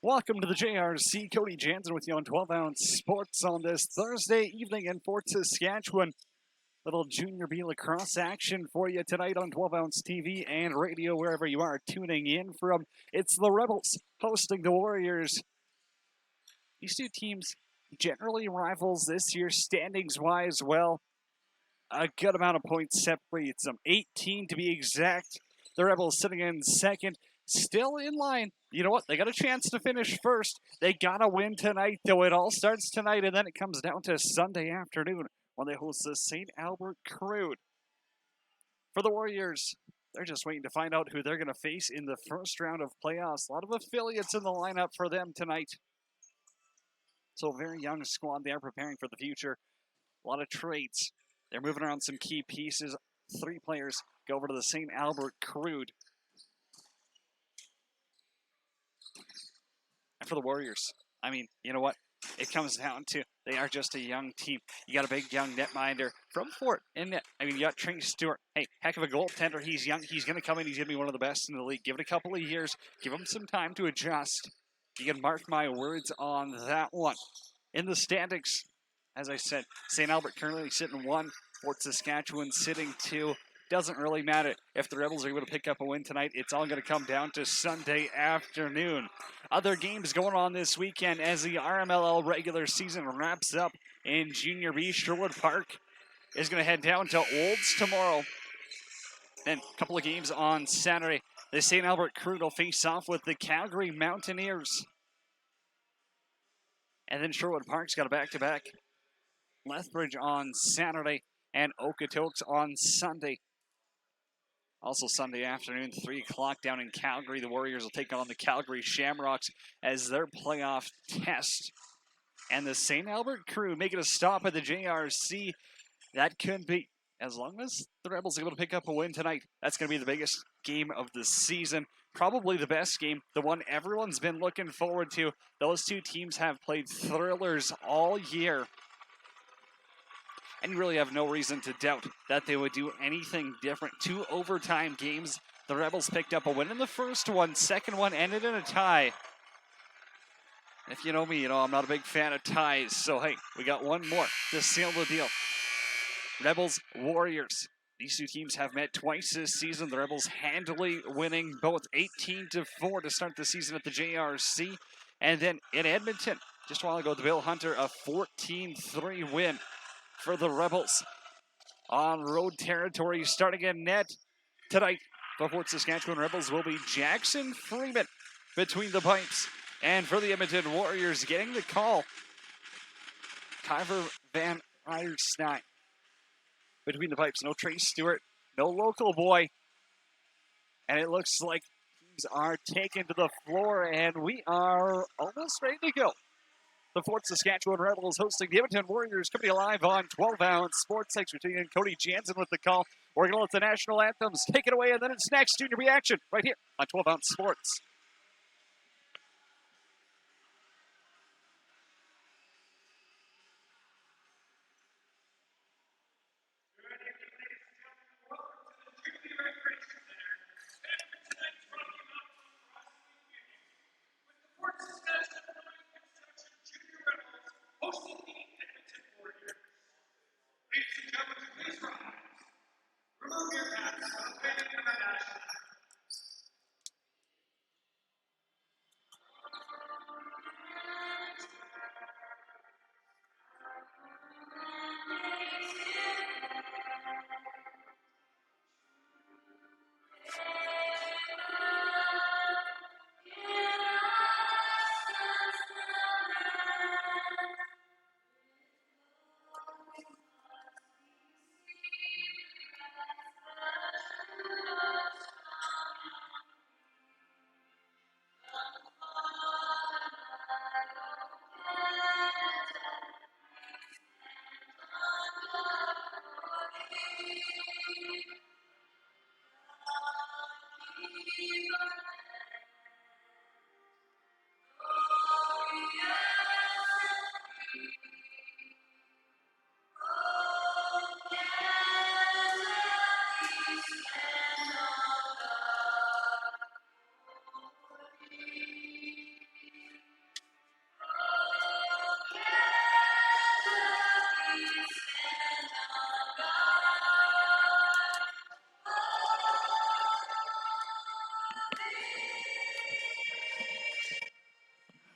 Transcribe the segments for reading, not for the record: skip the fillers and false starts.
Welcome to the JRC. Cody Jansen with you on 12-ounce sports on this Thursday evening in Fort Saskatchewan. Little junior B lacrosse action for you tonight on 12-ounce TV and radio, wherever you are tuning in from. It's the Rebels hosting the Warriors. These two teams generally rivals this year, standings-wise. Well, a good amount of points separates them, 18 to be exact. The Rebels sitting in second, still in line. You know what? They got a chance to finish first. They got to win tonight, though. It all starts tonight, and then it comes down to Sunday afternoon when they host the St. Albert Crude. For the Warriors, they're just waiting to find out who they're going to face in the first round of playoffs. A lot of affiliates in the lineup for them tonight. So a very young squad there preparing for the future. A lot of trades. They're moving around some key pieces. 3 players go over to the St. Albert Crude. And for the Warriors, I mean, you know what? It comes down to they are just a young team. You got a big young netminder from Fort in net. I mean, you got Trey Stewart. Hey, heck of a goaltender. He's young. He's going to come in. He's going to be one of the best in the league. Give it a couple of years. Give him some time to adjust. You can mark my words on that one. In the standings, as I said, St. Albert currently sitting 1, Fort Saskatchewan sitting 2. Doesn't really matter if the Rebels are able to pick up a win tonight. It's all going to come down to Sunday afternoon. Other games going on this weekend as the RMLL regular season wraps up in Junior B. Sherwood Park is going to head down to Olds tomorrow. Then a couple of games on Saturday. The St. Albert Crude will face off with the Calgary Mountaineers. And then Sherwood Park's got a back-to-back. Lethbridge on Saturday and Okotoks on Sunday. Also Sunday afternoon, 3 o'clock down in Calgary, the Warriors will take on the Calgary Shamrocks as their playoff test. And the St. Albert Crew making a stop at the JRC. That could be, as long as the Rebels are able to pick up a win tonight, that's going to be the biggest game of the season. Probably the best game, the one everyone's been looking forward to. Those two teams have played thrillers all year. And you really have no reason to doubt that they would do anything different. 2 overtime games. The Rebels picked up a win in the first one. Second one ended in a tie. If you know me, I'm not a big fan of ties. So, hey, we got one more to seal the deal. Rebels, Warriors. These two teams have met twice this season. The Rebels handily winning both 18-4 to start the season at the JRC. And then in Edmonton, just a while ago, the Bill Hunter, a 14-3 win for the Rebels on road territory. Starting in net tonight, the Fort Saskatchewan Rebels will be Jackson Freeman between the pipes. And for the Edmonton Warriors, getting the call, Kyver Van Eierstein between the pipes. No Trey Stewart, no local boy. And it looks like teams are taken to the floor, and we are almost ready to go. The Fort Saskatchewan Rebels hosting the Edmonton Warriors, coming live on 12-ounce sports. Thanks for tuning in. Cody Jansen with the call. We're going to let the national anthems take it away, and then it's next Junior B action right here on 12-ounce sports. Hosting the Edmonton Warriors. Ladies and gentlemen, please rise. Remove your hats.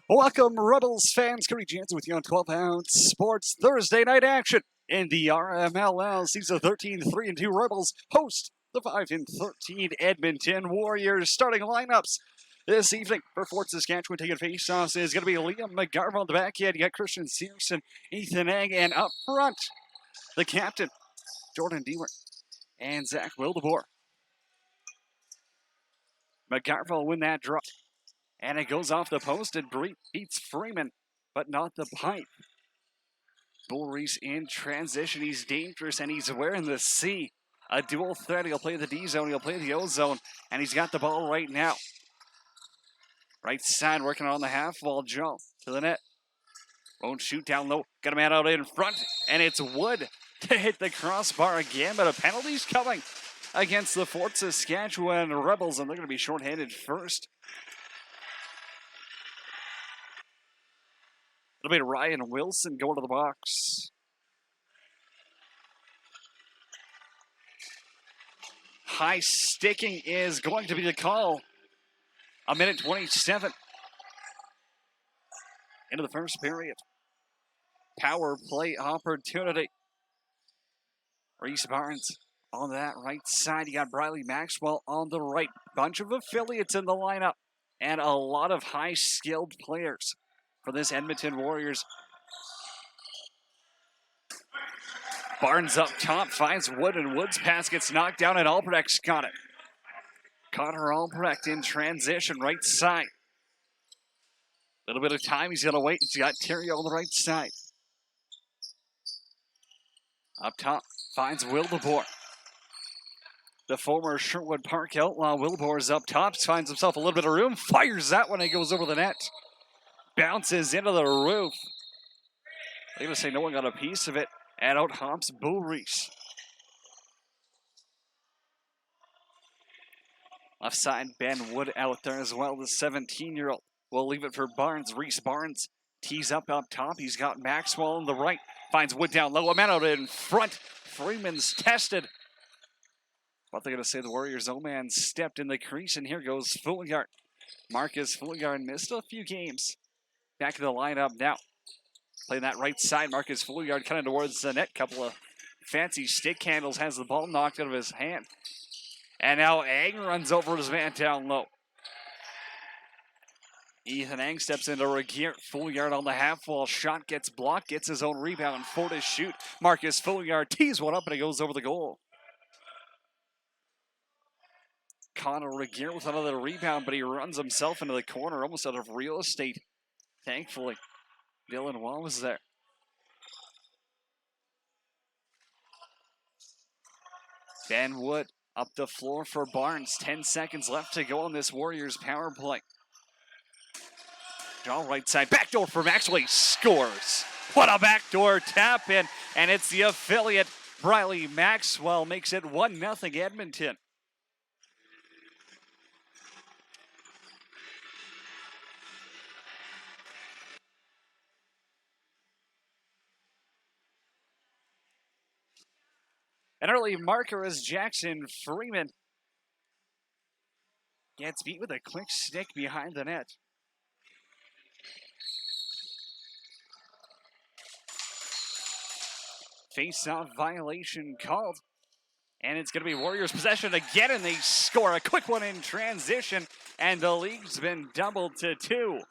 Welcome, Rebels fans. Cody Jansen with you on 12 Ounce Sports Thursday night action in the RMLL. Season 13, 3-2 Rebels host the 5-13 Edmonton Warriors. Starting lineups this evening for Fort Saskatchewan taking face-offs is going to be Liam McGarville on the back end. You got Christian Searson, Ethan Egg, and up front, the captain, Jordan Dealer, and Zach Wildeboer. McGarville win that draw. And it goes off the post and beats Freeman, but not the pipe. Bullreese in transition. He's dangerous, and he's wearing the C. A dual threat. He'll play the D zone. He'll play the O zone, and he's got the ball right now. Right side working on the half wall jump to the net. Won't shoot down low. Got a man out in front, and it's Wood to hit the crossbar again, but a penalty's coming against the Fort Saskatchewan Rebels, and they're going to be shorthanded first. It'll be Ryan Wilson going to the box. High sticking is going to be the call. 1:27 into the first period. Power play opportunity. Reese Barnes on that right side. You got Briley Maxwell on the right. Bunch of affiliates in the lineup and a lot of high-skilled players for this Edmonton Warriors. Barnes up top, finds Wood, and Wood's pass gets knocked down, and Albrecht's got it. Connor Albrecht in transition, right side. Little bit of time, he's gonna wait. He's got Terry on the right side. Up top, finds Wildeboer. The former Sherwood Park outlaw, Wildeboer's up top, finds himself a little bit of room, fires that one, and goes over the net. Bounces into the roof. They're going to say no one got a piece of it. And out hops Bullreese. Left side, Ben Wood out there as well. The 17-year-old will leave it for Barnes. Reese Barnes tees up top. He's got Maxwell on the right. Finds Wood down low. A man out in front. Freeman's tested. But they're going to say the Warriors' O-man stepped in the crease. And here goes Fouillard. Marcus Fouillard missed a few games. Back in the lineup now. Playing that right side, Marcus Fouillard kind of towards the net. Couple of fancy stick handles, has the ball knocked out of his hand. And now Eng runs over his man down low. Ethan Eng steps into Regier. Fouillard on the half wall. Shot gets blocked, gets his own rebound. For to shoot. Marcus Fouillard tees one up and it goes over the goal. Connor Regier with another rebound, but he runs himself into the corner, almost out of real estate. Thankfully, Dylan Wall was there. Ben Wood up the floor for Barnes. 10 seconds left to go on this Warriors power play. Draw right side. Backdoor for Maxwell. He scores. What a backdoor tap in. And it's the affiliate. Briley Maxwell makes it 1-0 Edmonton. An early marker is Jackson Freeman. Gets beat with a quick stick behind the net. Face-off violation called. And it's going to be Warriors possession again, and they score a quick one in transition. And the lead's been doubled to 2.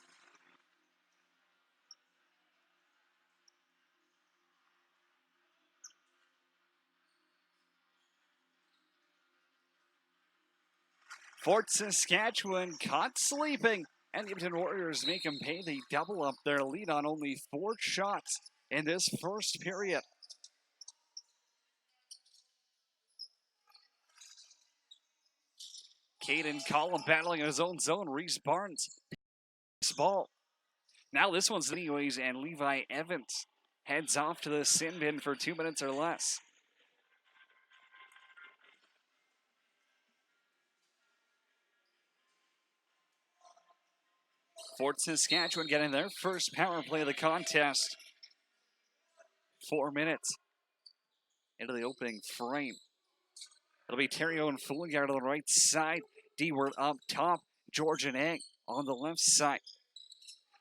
Fort Saskatchewan caught sleeping, and the Edmonton Warriors make them pay. They double up their lead on only 4 shots in this first period. Caden Collum battling in his own zone. Reese Barnes. Ball. Now this one's anyways, and Levi Evans heads off to the sin bin for 2 minutes or less. Fort Saskatchewan getting their first power play of the contest. 4 minutes into the opening frame. It'll be Terry Owen Fouillard on the right side. D-Word up top. Georgian Egg on the left side.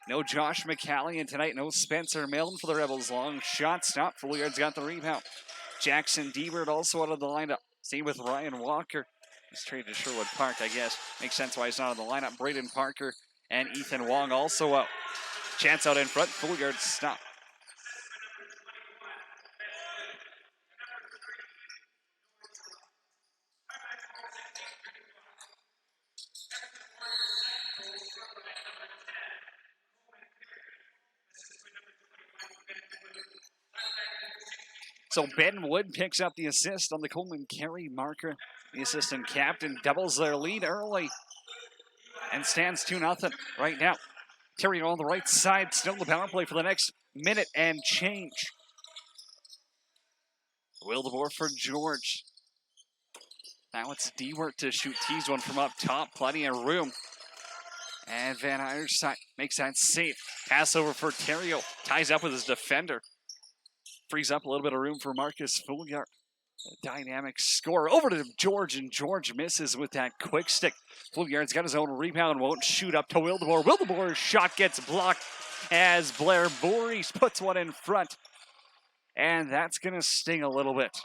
No Josh McCallion tonight. No Spencer Milton for the Rebels. Long shot stop. Foolyard's got the rebound. Jackson Diebert also out of the lineup. Same with Ryan Walker. He's traded to Sherwood Park, I guess. Makes sense why he's not in the lineup. Braden Parker and Ethan Wong also out. Chance out in front. Foolyard stop. So Ben Wood picks up the assist on the Coleman Carey marker. The assistant captain doubles their lead early and stands 2-0 right now. Terry on the right side, still the power play for the next minute and change. Wildeboer for George. Now it's Dewart to shoot. Tees one from up top, plenty of room. And Van Eyerstein makes that save. Pass over for Terrio, ties up with his defender. Frees up a little bit of room for Marcus Foolyard. A dynamic score over to George, and George misses with that quick stick. Foolyard's got his own rebound, won't shoot up to Wildeboer. Wildeboer's shot gets blocked as Blair Boris puts one in front. And that's going to sting a little bit.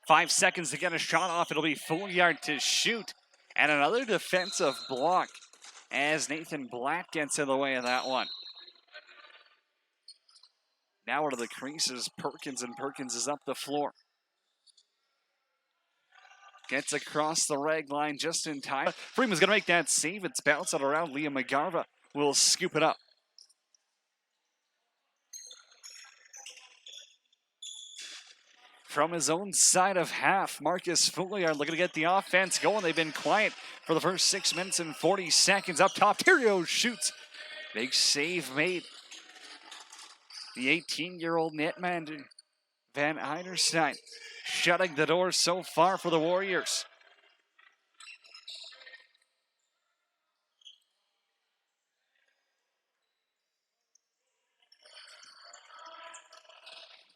5 seconds to get a shot off. It'll be Foolyard to shoot. And another defensive block as Nathan Blatt gets in the way of that one. Now out of the creases, Perkins, and Perkins is up the floor. Gets across the rag line just in time. Freeman's going to make that save. It's bouncing around. Liam McGarva will scoop it up. From his own side of half, Marcus Foolyard looking to get the offense going. They've been quiet for the first 6 minutes and 40 seconds. Up top, Terrio shoots. Big save made. The 18-year-old netman, Van Eyerstein, shutting the door so far for the Warriors.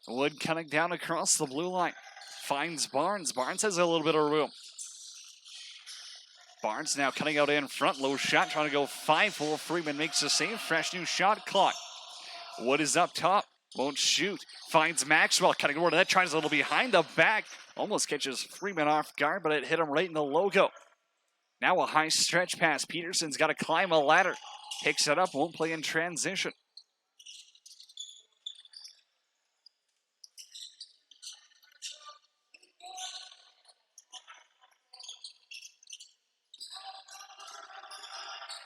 Wood cutting down across the blue line. Finds Barnes. Barnes has a little bit of room. Barnes now cutting out in front. Low shot, trying to go 5-4. Freeman makes the save. Fresh new shot clock. Wood is up top. Won't shoot. Finds Maxwell cutting over to that. Tries a little behind the back. Almost catches Freeman off guard, but it hit him right in the logo. Now a high stretch pass. Peterson's got to climb a ladder. Picks it up. Won't play in transition.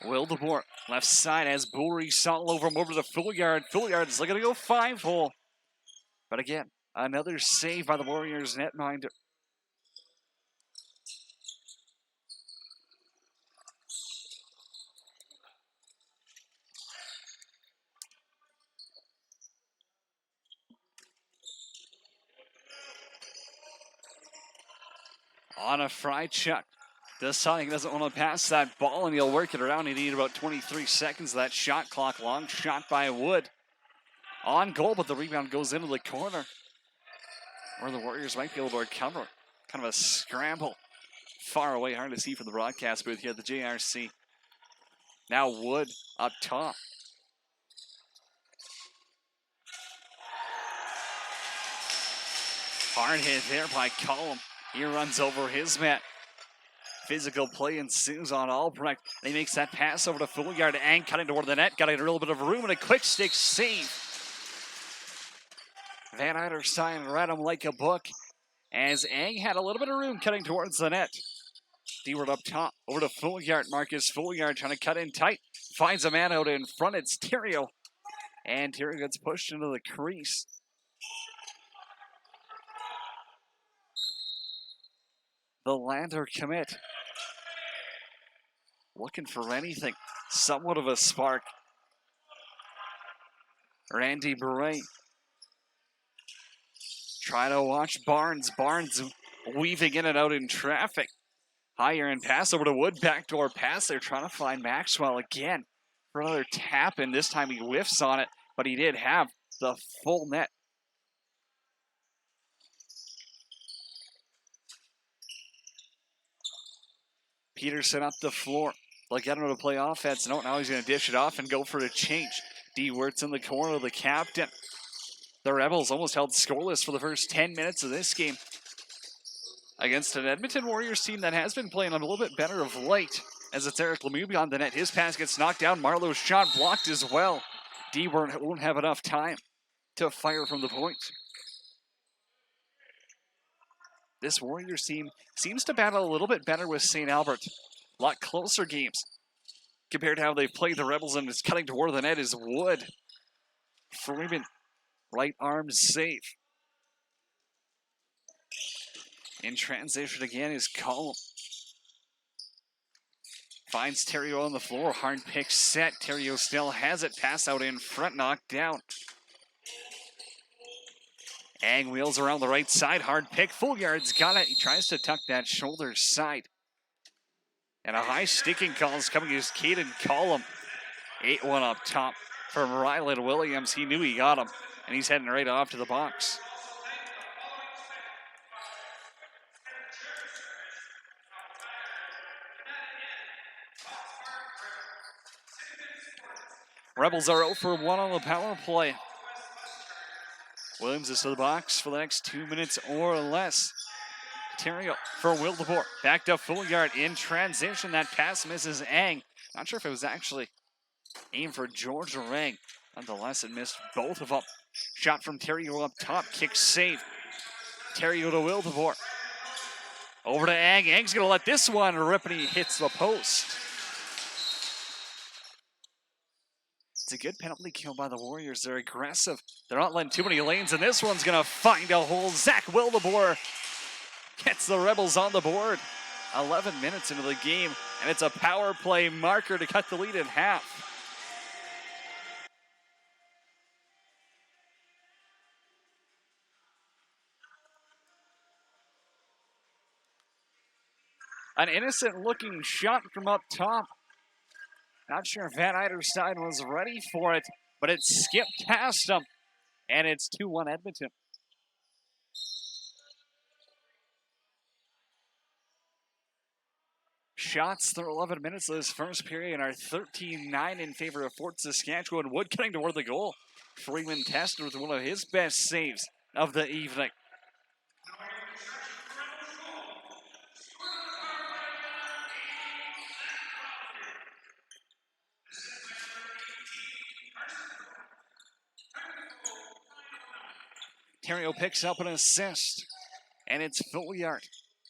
Wildeboer, left side as Boris all over him over to the Foolyard. Foolyard is looking to go 5-hole. But again, another save by the Warriors netminder. On a fry chuck. Deciding doesn't want to pass that ball, and he'll work it around. He needed about 23 seconds of that shot clock. Long shot by Wood. On goal, but the rebound goes into the corner, where the Warriors might be able to recover. Kind of a scramble. Far away, hard to see from the broadcast booth here at the JRC. Now Wood up top. Hard hit there by Collum. He runs over his man. Physical play ensues on Albrecht. He makes that pass over to Foolyard and cutting toward the net. Got a little bit of room and a quick stick save. Van Eyerstein read him like a book as Eng had a little bit of room cutting towards the net. Dewart up top over to Foolyard. Marcus Foolyard trying to cut in tight. Finds a man out in front. It's Terrio. And Terrio gets pushed into the crease. The Lander commit. Looking for anything. Somewhat of a spark. Randy Beret. Trying to watch Barnes. Barnes weaving in and out in traffic. Higher and pass over to Wood. Backdoor pass. They're trying to find Maxwell again for another tap, and this time he whiffs on it, but he did have the full net. Peterson up the floor. They'll get him to play offense. No, now he's going to dish it off and go for a change. D. Wirtz in the corner, the captain. The Rebels almost held scoreless for the first 10 minutes of this game against an Edmonton Warriors team that has been playing a little bit better of late, as it's Eric Lemieux beyond the net. His pass gets knocked down. Marlowe's shot blocked as well. D. won't have enough time to fire from the point. This Warriors team seems to battle a little bit better with St. Albert. A lot closer games compared to how they've played the Rebels, and it's cutting toward the net is Wood. Freeman, right arm save. In transition again is Collum. Finds Theriault on the floor. Hard pick set. Theriault still has it. Pass out in front. Knocked down. Ang wheels around the right side. Hard pick. Fouillard's got it. He tries to tuck that shoulder side. And a high sticking call is coming against Caden Collum. 8-1 up top from Ryland Williams. He knew he got him. And he's heading right off to the box. Rebels are 0 for 1 on the power play. Williams is to the box for the next 2 minutes or less. Theriault for Wildeboer. Backed up Fouillard in transition. That pass misses Ang. Not sure if it was actually aimed for George Rang. Nonetheless, it missed both of them. Shot from Theriault up top. Kick save. Theriault to Wildeboer. Over to Ang. Ang's going to let this one rip, and he hits the post. It's a good penalty kill by the Warriors. They're aggressive. They're not letting too many lanes, and this one's going to find a hole. Zach Wildeboer gets the Rebels on the board. 11 minutes into the game, and it's a power play marker to cut the lead in half. An innocent-looking shot from up top. Not sure if Van Eiderstein was ready for it, but it skipped past him, and it's 2-1 Edmonton. Shots through 11 minutes of this first period are 13-9 in favor of Fort Saskatchewan. Wood cutting toward the goal. Freeman tested with one of his best saves of the evening. Theriault picks up an assist, and it's Fouillard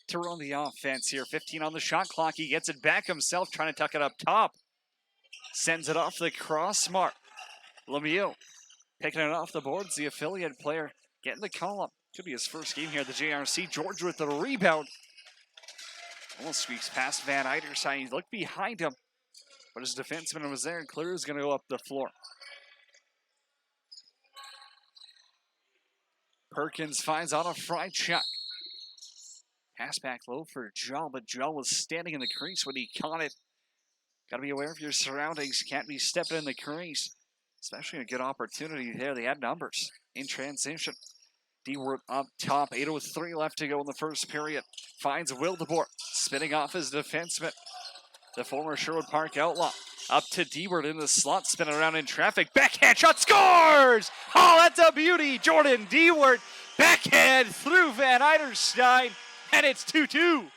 to run the offense here. 15 on the shot clock. He gets it back himself, trying to tuck it up top. Sends it off the crossmark. Lemieux picking it off the boards. The affiliate player getting the call up. Could be his first game here at the JRC. George with the rebound. Almost squeaks past Van Eiderstein. He looked behind him, but his defenseman was there, and Clear is going to go up the floor. Perkins finds on a fried chuck. Pass back low for Joel, but Joel was standing in the crease when he caught it. Got to be aware of your surroundings. Can't be stepping in the crease, especially a good opportunity there. They had numbers in transition. D-Word up top. 8:03 left to go in the first period. Finds Wildeboer, spinning off his defenseman. The former Sherwood Park outlaw. Up to D-Word in the slot, spinning around in traffic. Backhand shot, scores! Oh, that's a beauty. Jordan D-Word, backhand through Van Eiderstein, and it's 2-2.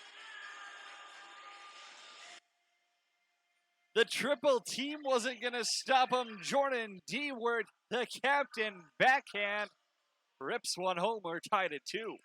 The triple team wasn't going to stop him. Jordan D-Word, the captain, backhand, rips one home. We're tied at 2.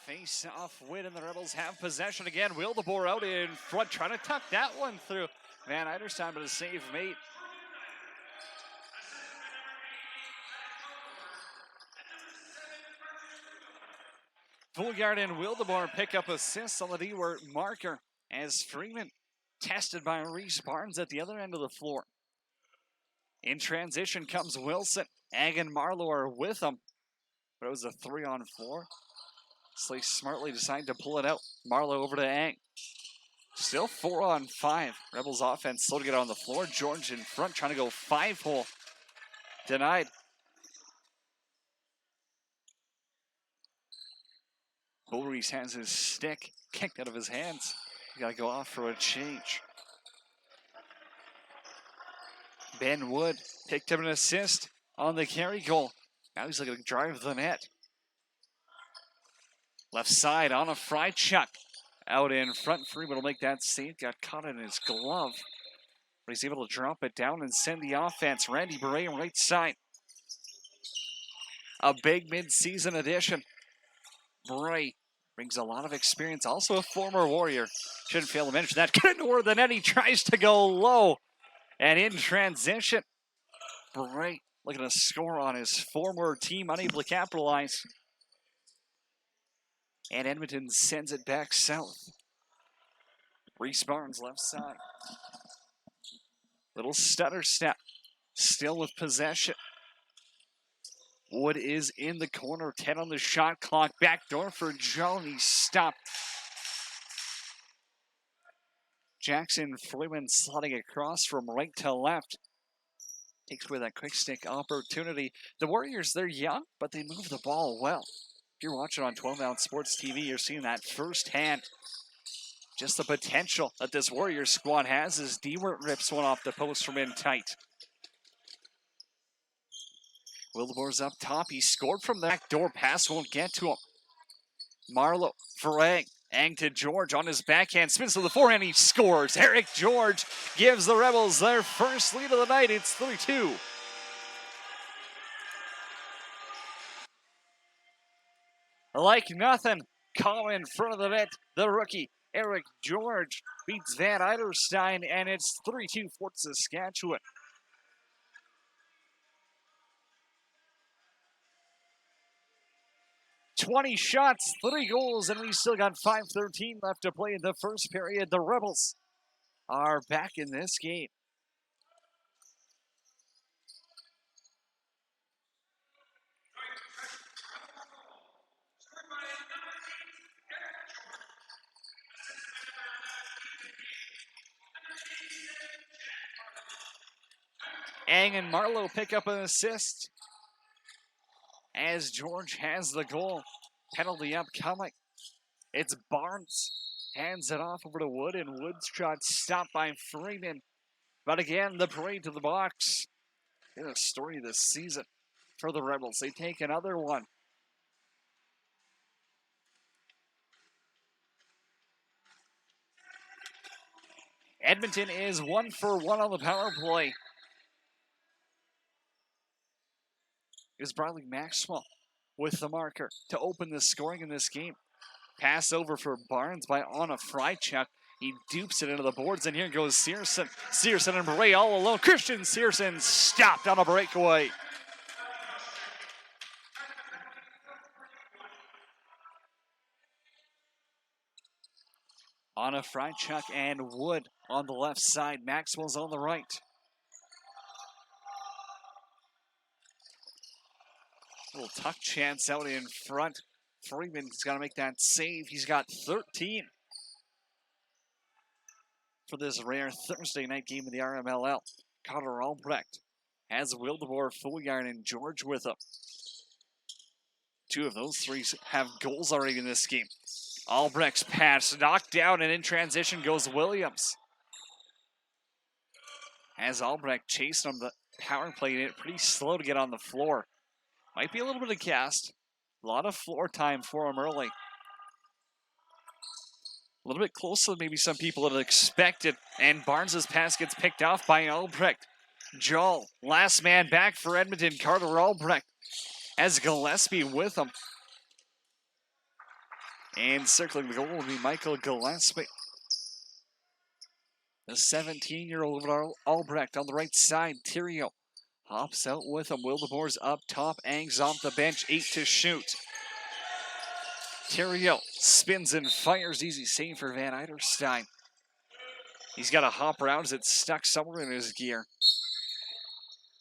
Face off win, and the Rebels have possession again. Wildeboer out in front, trying to tuck that one through Van Eiderstein, but a save made. Fouillard and Wildeboer pick up assists on the D-Word marker as Freeman tested by Reese Barnes at the other end of the floor. In transition comes Wilson. Ag and Marlowe are with him, but it was a 3-on-4. So they smartly decide to pull it out. Marlowe over to Ang. Still 4-on-5. Rebels offense slow to get on the floor. George in front trying to go 5-hole. Denied. Bullreese has his stick kicked out of his hands. He's got to go off for a change. Ben Wood picked up an assist on the carry goal. Now he's looking to drive the net. Left side on a fry chuck. Out in front, Freeman will make that save. Got caught in his glove. But he's able to drop it down and send the offense. Randy Beret on right side. A big mid-season addition. Bray brings a lot of experience. Also a former Warrior. Shouldn't fail to mention that. Get into where the net. He tries to go low. And in transition, Bray looking to score on his former team. Unable to capitalize. And Edmonton sends it back south. Reese Barnes left side. Little stutter step. Still with possession. Wood is in the corner. 10 on the shot clock. Backdoor for Joe. He's stopped. Jackson Freeman sliding across from right to left. Takes away that quick stick opportunity. The Warriors, they're young, but they move the ball well. If you're watching on 12-ounce Sports TV, you're seeing that firsthand. Just the potential that this Warriors squad has as Dewart rips one off the post from in tight. Wildebor's up top. He scored from the back door. Pass won't get to him. Marlowe for Ang. Ang to George on his backhand. Spins to the forehand. He scores. Eric George gives the Rebels their first lead of the night. It's 3-2. Like nothing, caught in front of the net, the rookie, Eric George, beats Van Eiderstein, and it's 3-2 Fort Saskatchewan. "20 shots, 3 goals, and we still got 5:13 left to play in the first period. The Rebels are back in this game. Ang and Marlowe pick up an assist as George has the goal. Penalty upcoming. It's Barnes. Hands it off over to Wood, and Wood's shot stopped by Freeman. But again, the parade to the box. In a story this season for the Rebels. They take another one. Edmonton is 1 for 1 on the power play. Is Bradley Maxwell with the marker to open the scoring in this game. Pass over for Barnes by Anna Frychuk. He dupes it into the boards, and here goes Searson. Searson and Bray all alone. Christian Searson stopped on a breakaway. Anna Frychuk and Wood on the left side. Maxwell's on the right. Little tuck chance out in front. Freeman's got to make that save. He's got 13 for this rare Thursday night game in the RMLL. Carter Albrecht has Wildeboer, Fouillard, and George with him. 2 of those 3 have goals already in this game. Albrecht's pass knocked down, and in transition goes Williams. As Albrecht chased him, the power play pretty slow to get on the floor. Might be a little bit of cast. A lot of floor time for him early. A little bit closer than maybe some people had expected. And Barnes' pass gets picked off by Albrecht. Joel, last man back for Edmonton. Carter Albrecht has Gillespie with him. And circling the goal will be Michael Gillespie. The 17-year-old Albrecht on the right side. Theriault hops out with him. Wildeboer's up top. Ang's off the bench. 8 to shoot. Theriault spins and fires. Easy save for Van Eiderstein. He's got to hop around as it's stuck somewhere in his gear.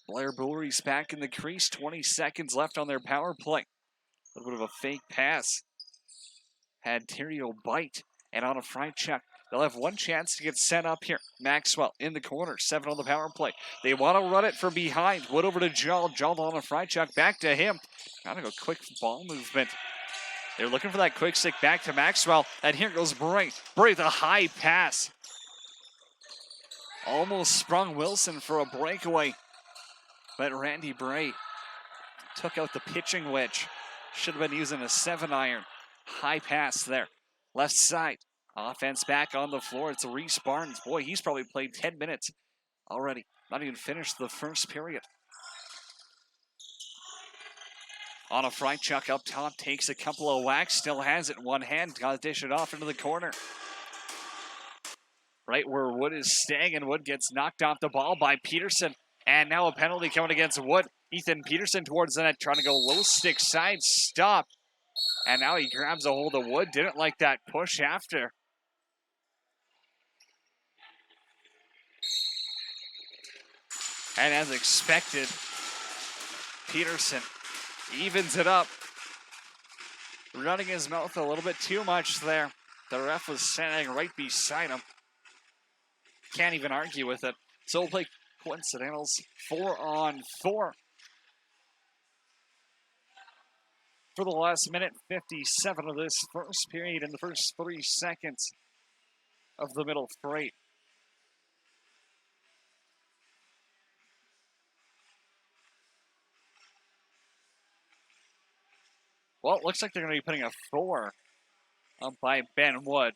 Blair Bullry's back in the crease. 20 seconds left on their power play. A little bit of a fake pass. had Terrio bite, and on a front check, they'll have one chance to get set up here. Maxwell in the corner, 7 on the power play. They want to run it from behind. Wood over to Jal. Jal on a front check, back to him. Gotta go quick ball movement. They're looking for that quick stick back to Maxwell, and here goes Bray. Bray, the high pass. Almost sprung Wilson for a breakaway, but Randy Bray took out the pitching wedge. Should have been using a 7-iron. High pass there. Left side. Offense back on the floor. It's Reese Barnes. Boy, he's probably played 10 minutes already. Not even finished the first period. On a front chuck up top. Takes a couple of whacks. Still has it in one hand. Got to dish it off into the corner. Right where Wood is staying, and Wood gets knocked off the ball by Peterson. And now a penalty coming against Wood. Ethan Peterson towards the net, trying to go low stick side, stop. And now he grabs a hold of Wood. Didn't like that push after. And as expected, Peterson evens it up. Running his mouth a little bit too much there. The ref was standing right beside him. Can't even argue with it. So we'll play coincidentals 4-on-4. For the last minute 57 of this first period in the first 3 seconds of the middle freight. Well, it looks like they're going to be putting a 4 up by Ben Wood.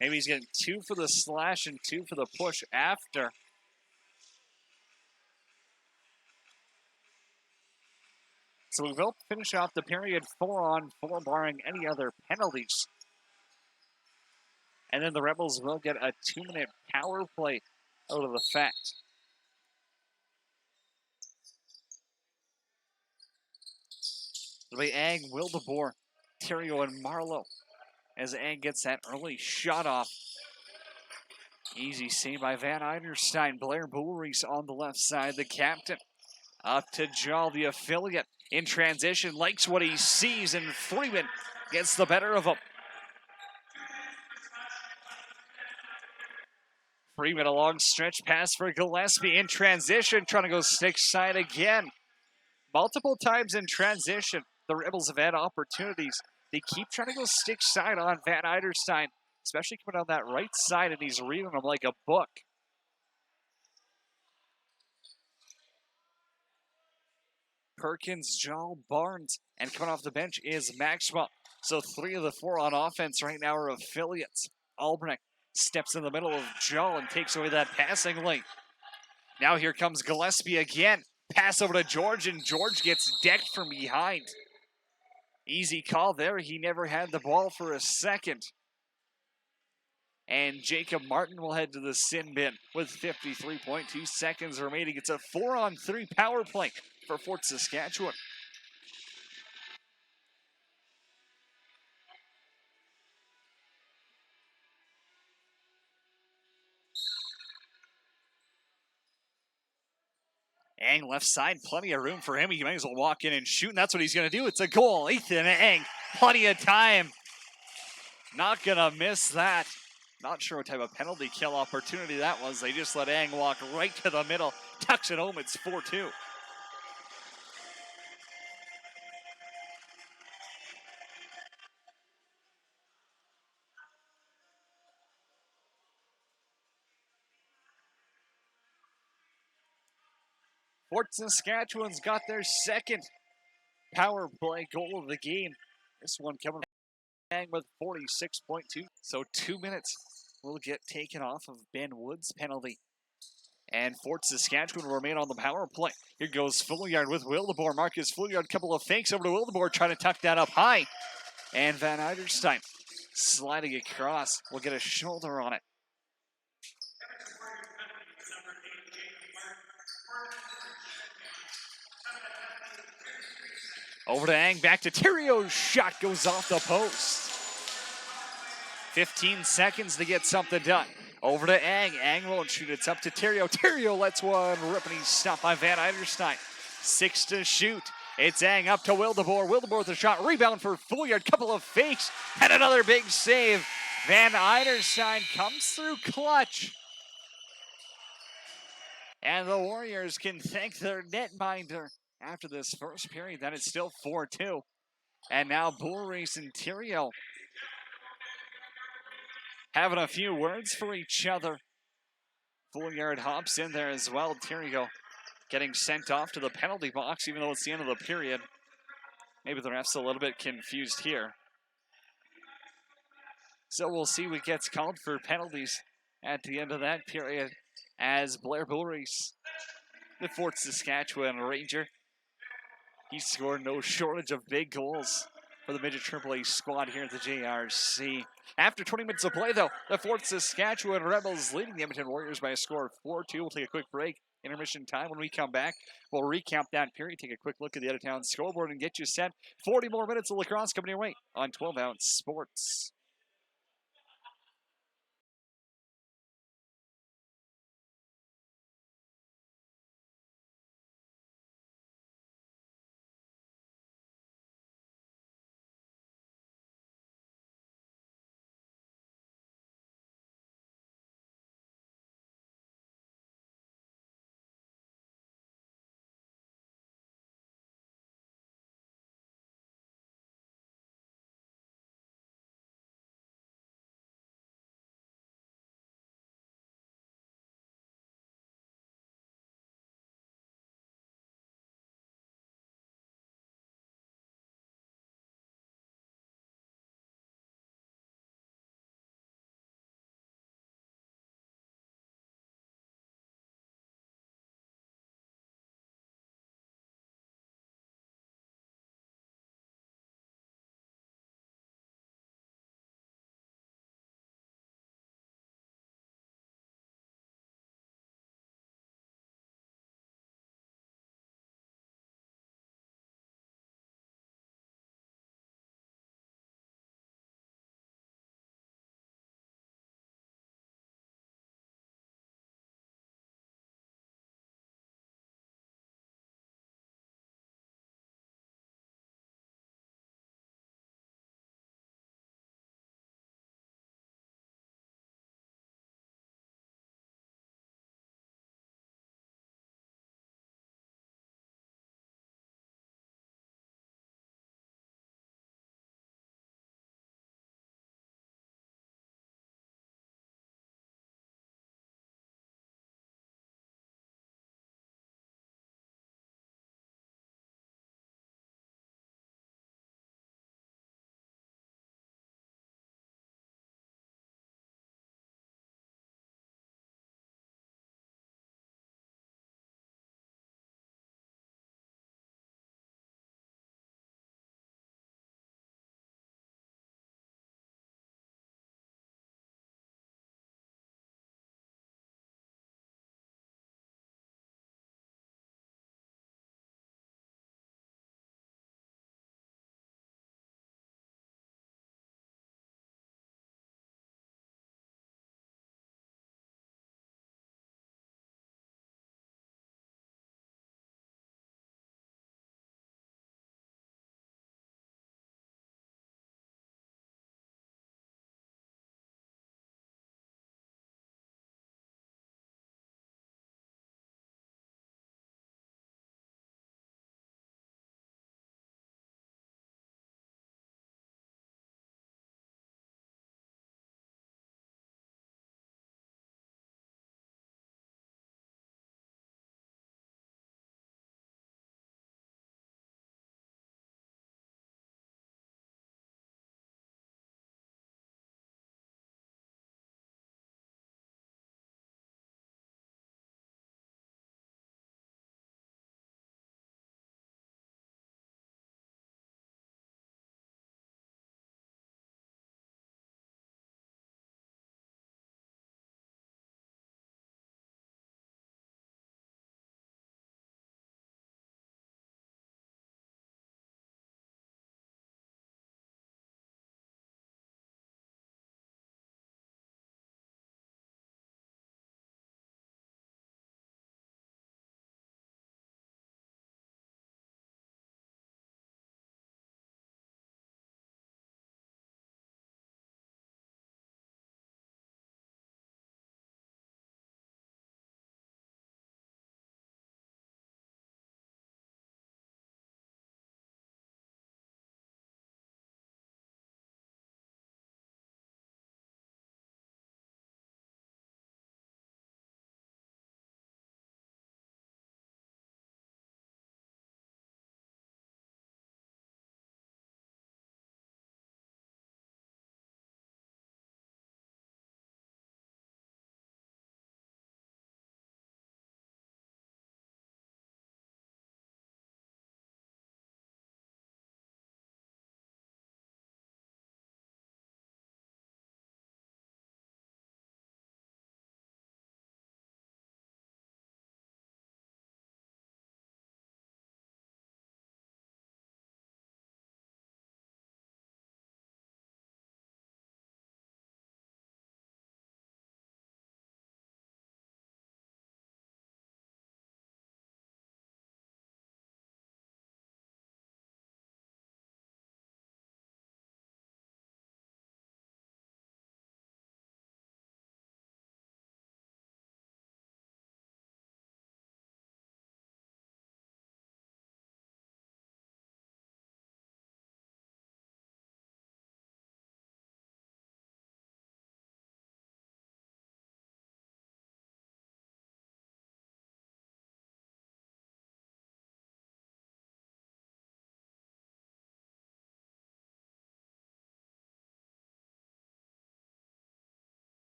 Maybe he's getting 2 for the slash and 2 for the push after. So we will finish off the period 4-on-4, barring any other penalties. And then the Rebels will get a 2-minute power play out of the fact. It'll be Ag, Wildeboer, Terrio, and Marlowe. As Ag gets that early shot off. Easy save by Van Eiderstein. Blair Boulreese on the left side, the captain. Up to Jal, the affiliate. In transition, likes what he sees, and Freeman gets the better of him. Freeman, a long stretch pass for Gillespie in transition, trying to go stick side again. Multiple times in transition, the Rebels have had opportunities. They keep trying to go stick side on Van Eiderstein, especially coming on that right side, and he's reading them like a book. Perkins, Jal, Barnes, and coming off the bench is Maxwell. So 3 of the 4 on offense right now are affiliates. Albrecht steps in the middle of Jal and takes away that passing lane. Now here comes Gillespie again. Pass over to George, and George gets decked from behind. Easy call there. He never had the ball for a second. And Jacob Martin will head to the sin bin with 53.2 seconds remaining. It's a 4-on-3 power play for Fort Saskatchewan. Ang left side, plenty of room for him. He might as well walk in and shoot, and that's what he's going to do. It's a goal. Ethan Ang, plenty of time. Not going to miss that. Not sure what type of penalty kill opportunity that was. They just let Ang walk right to the middle. Tucks it home. It's 4-2. Fort Saskatchewan's got their second power play goal of the game. This one coming from with 46.2. So 2 minutes will get taken off of Ben Wood's penalty. And Fort Saskatchewan will remain on the power play. Here goes Fouillard with Wildeboer. Marcus Fouillard, couple of fakes over to Wildeboer, trying to tuck that up high. And Van Eiderstein sliding across will get a shoulder on it. Over to Ang, back to Terrio. Shot goes off the post. 15 seconds to get something done. Over to Ang. Ang won't shoot. It's up to Terrio. Terrio lets one rip, and he's stopped by Van Eiderstein. 6 to shoot. It's Ang up to Wildeboer. Wildeboer with a shot. Rebound for Fouillard. Couple of fakes. And another big save. Van Eiderstein comes through clutch. And the Warriors can thank their netminder after this first period. Then it's still 4-2. And now Boulris and Theriault having a few words for each other. Fouillard hops in there as well. Theriault getting sent off to the penalty box, even though it's the end of the period. Maybe the ref's a little bit confused here. So we'll see what gets called for penalties at the end of that period as Blair Boulris, the Fort Saskatchewan Ranger, he scored no shortage of big goals for the midget AAA squad here at the JRC. After 20 minutes of play, though, the Fort Saskatchewan Rebels leading the Edmonton Warriors by a score of 4-2. We'll take a quick break. Intermission time. When we come back, we'll recap that period, take a quick look at the out-of-town scoreboard, and get you set. 40 more minutes of lacrosse coming your way on 12-ounce sports.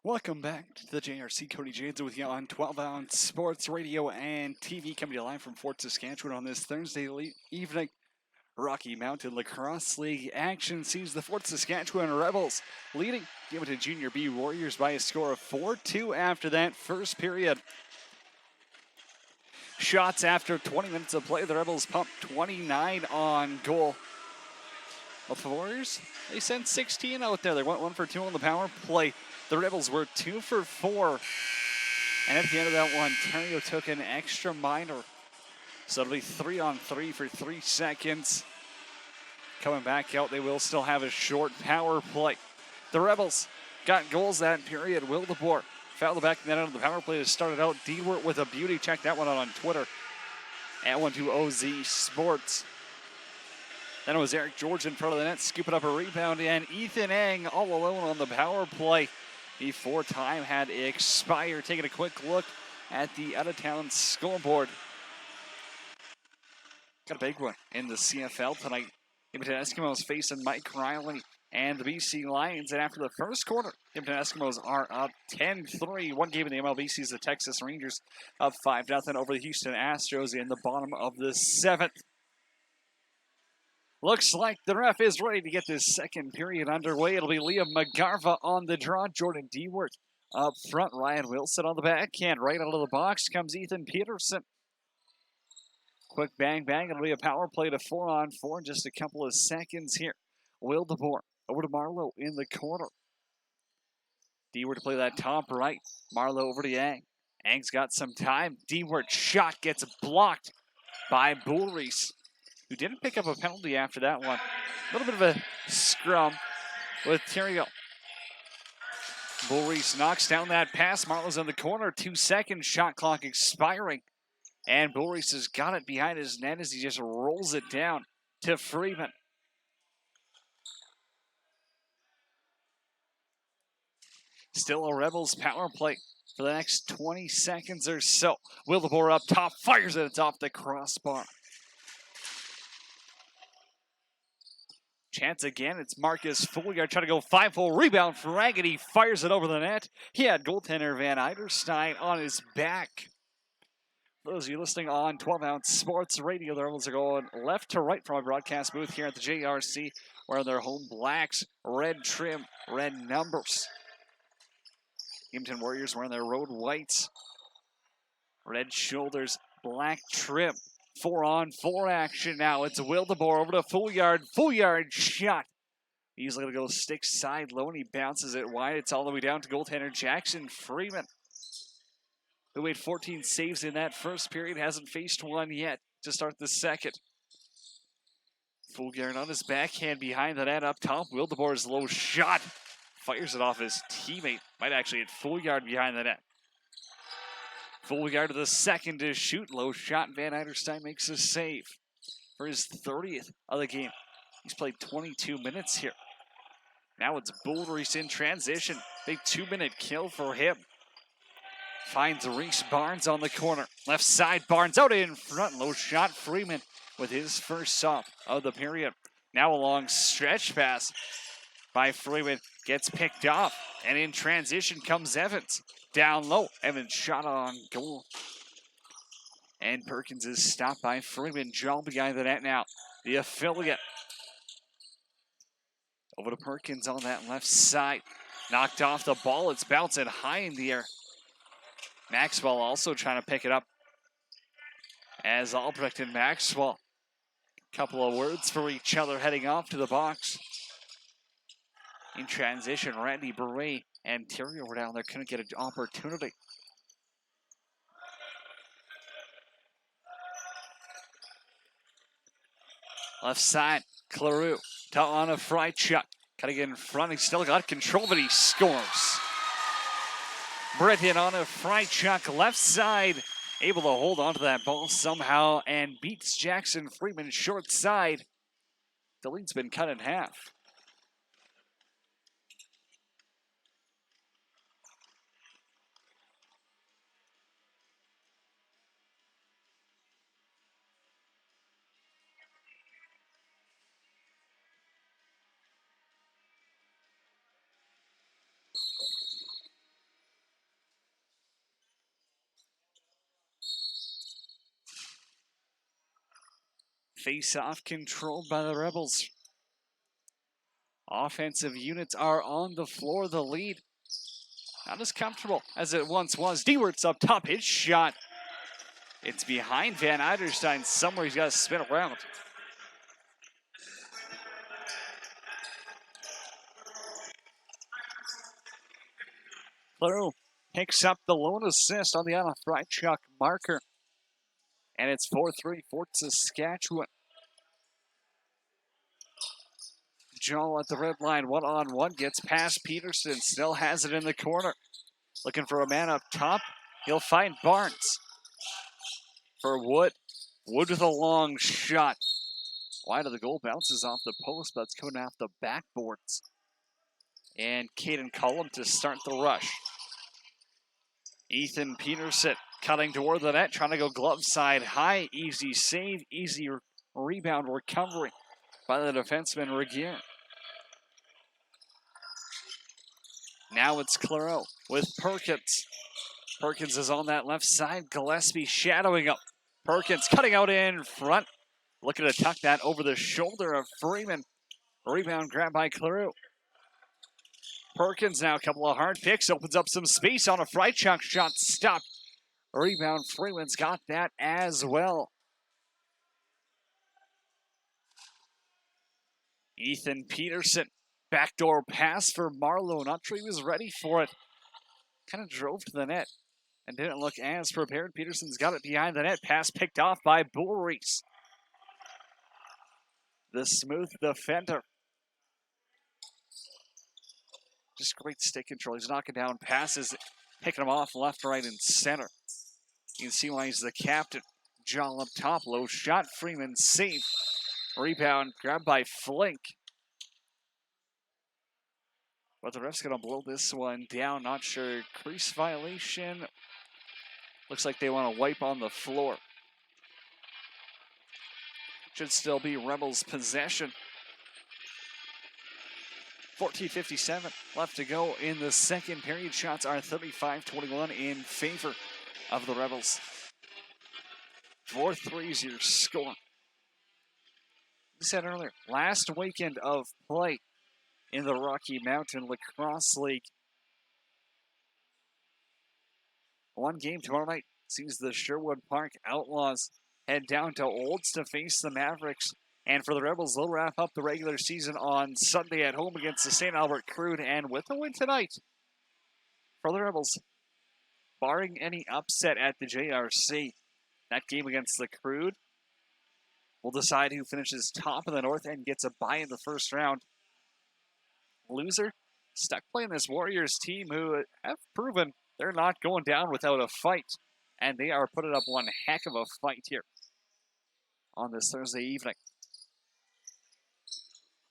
Welcome back to the JRC. Cody Jansen with you on 12-ounce sports radio and TV, coming to you live from Fort Saskatchewan on this Thursday evening. Rocky Mountain Lacrosse League action sees the Fort Saskatchewan Rebels leading Edmonton Junior B Warriors by a score of 4-2 after that first period. Shots after 20 minutes of play, the Rebels pumped 29 on goal. Well, the Warriors, they sent 16 out there. They went 1 for 2 on the power play. The Rebels were 2 for 4. And at the end of that one, Ontario took an extra minor. So it'll be 3 on 3 for 3 seconds. Coming back out, they will still have a short power play. The Rebels got goals that period. Wildeboer fouled the back of the net on the power play to start it out. Dewart with a beauty. Check that one out on Twitter. At 12OZ Sports. Then it was Eric George in front of the net, scooping up a rebound, and Ethan Eng all alone on the power play before time had expired. Taking a quick look at the out-of-town scoreboard. Got a big one in the CFL tonight. Edmonton Eskimos facing Mike Riley and the BC Lions. And after the first quarter, Edmonton Eskimos are up 10-3. One game in the MLB sees the Texas Rangers up 5-0 over the Houston Astros in the bottom of the 7th. Looks like the ref is ready to get this second period underway. It'll be Liam McGarva on the draw. Jordan Dewart up front. Ryan Wilson on the backhand. Right out of the box comes Ethan Peterson. Quick bang, bang. It'll be a power play to 4-on-4 in just a couple of seconds here. Wildeboer over to Marlowe in the corner. Dewart to play that top right. Marlowe over to Yang. Yang's got some time. Dewart shot gets blocked by Bullreese, who didn't pick up a penalty after that one. A little bit of a scrum with Theriault. Bullreese knocks down that pass. Marlowe's in the corner. 2 seconds. Shot clock expiring. And Bullreese has got it behind his net as he just rolls it down to Freeman. Still a Rebels power play for the next 20 seconds or so. Wildeboer up top, fires it. It's off the crossbar. Chance again. It's Marcus Fouillard trying to go 5-hole rebound. Fraggy fires it over the net. He had goaltender Van Eiderstein on his back. For those of you listening on 12-ounce sports radio, the Rebels are going left to right from our broadcast booth here at the JRC, wearing their home blacks, red trim, red numbers. Edmonton Warriors wearing their road whites, red shoulders, black trim. 4-on-4 action now. It's Wildeboer over to Fouillard. Fouillard shot. Easily going to go stick side low, and he bounces it wide. It's all the way down to goaltender Jackson Freeman, who made 14 saves in that first period. Hasn't faced one yet to start the second. Fouillard on his backhand behind the net up top. Wildeboer's low shot. Fires it off his teammate. Might actually hit Fouillard behind the net. Fouillard to the second to shoot. Low shot. Van Eiderstein makes a save for his 30th of the game. He's played 22 minutes here. Now it's Bullreese in transition. Big 2-minute kill for him. Finds Reese Barnes on the corner. Left side, Barnes out in front. Low shot, Freeman with his first stop of the period. Now a long stretch pass by Freeman. Gets picked off. And in transition comes Evans. Down low. Evans shot on goal. And Perkins is stopped by Freeman. John behind the net now. The affiliate. Over to Perkins on that left side. Knocked off the ball. It's bouncing high in the air. Maxwell also trying to pick it up. As Albrecht and Maxwell. Couple of words for each other heading off to the box. In transition, Randy Beret and Theriault were down there. Couldn't get an opportunity. Left side, Claroux to Anna Freichuk. Gotta get in front. He's still got control, but he scores. Britton Anna Freichuk, left side, able to hold on to that ball somehow and beats Jackson Freeman short side. The lead's been cut in half. Face-off controlled by the Rebels. Offensive units are on the floor. The lead not as comfortable as it once was. Dewert's up top. His shot. It's behind Van Eiderstein. Somewhere he's got to spin around. Claro picks up the lone assist on the Anna Freichuk marker. And it's 4-3 Fort Saskatchewan. Jol at the red line, one-on-one, gets past Peterson, still has it in the corner. Looking for a man up top. He'll find Barnes. For Wood. Wood with a long shot. Wide of the goal, bounces off the post, but it's coming off the backboards. And Caden Cullum to start the rush. Ethan Peterson cutting toward the net, trying to go glove side high. Easy save, easy rebound recovery by the defenseman Regier. Now it's Claro with Perkins. Perkins is on that left side. Gillespie shadowing up. Perkins cutting out in front. Looking to tuck that over the shoulder of Freeman. Rebound grab by Claro. Perkins now a couple of hard picks. Opens up some space on a Freichuk shot. Stopped. Rebound. Freeman's got that as well. Ethan Peterson. Backdoor pass for Marlowe. Not sure he was ready for it. Kind of drove to the net and didn't look as prepared. Peterson's got it behind the net. Pass picked off by Bullreese. The smooth defender. Just great stick control. He's knocking down passes, picking them off left, right, and center. You can see why he's the captain. Jol up top. Low shot. Freeman safe. Rebound grabbed by Flink. But the ref's going to blow this one down. Not sure. Crease violation. Looks like they want to wipe on the floor. Should still be Rebels possession. 14:57 left to go in the second period. Shots are 35-21 in favor of the Rebels. 4-3 is your score. We said earlier, last weekend of play in the Rocky Mountain Lacrosse League. One game tomorrow night sees the Sherwood Park Outlaws head down to Olds to face the Mavericks. And for the Rebels, they'll wrap up the regular season on Sunday at home against the St. Albert Crude. And with a win tonight for the Rebels, barring any upset at the JRC, that game against the Crude will decide who finishes top of the North and gets a bye in the first round. Loser stuck playing this Warriors team who have proven they're not going down without a fight. And they are putting up one heck of a fight here on this Thursday evening.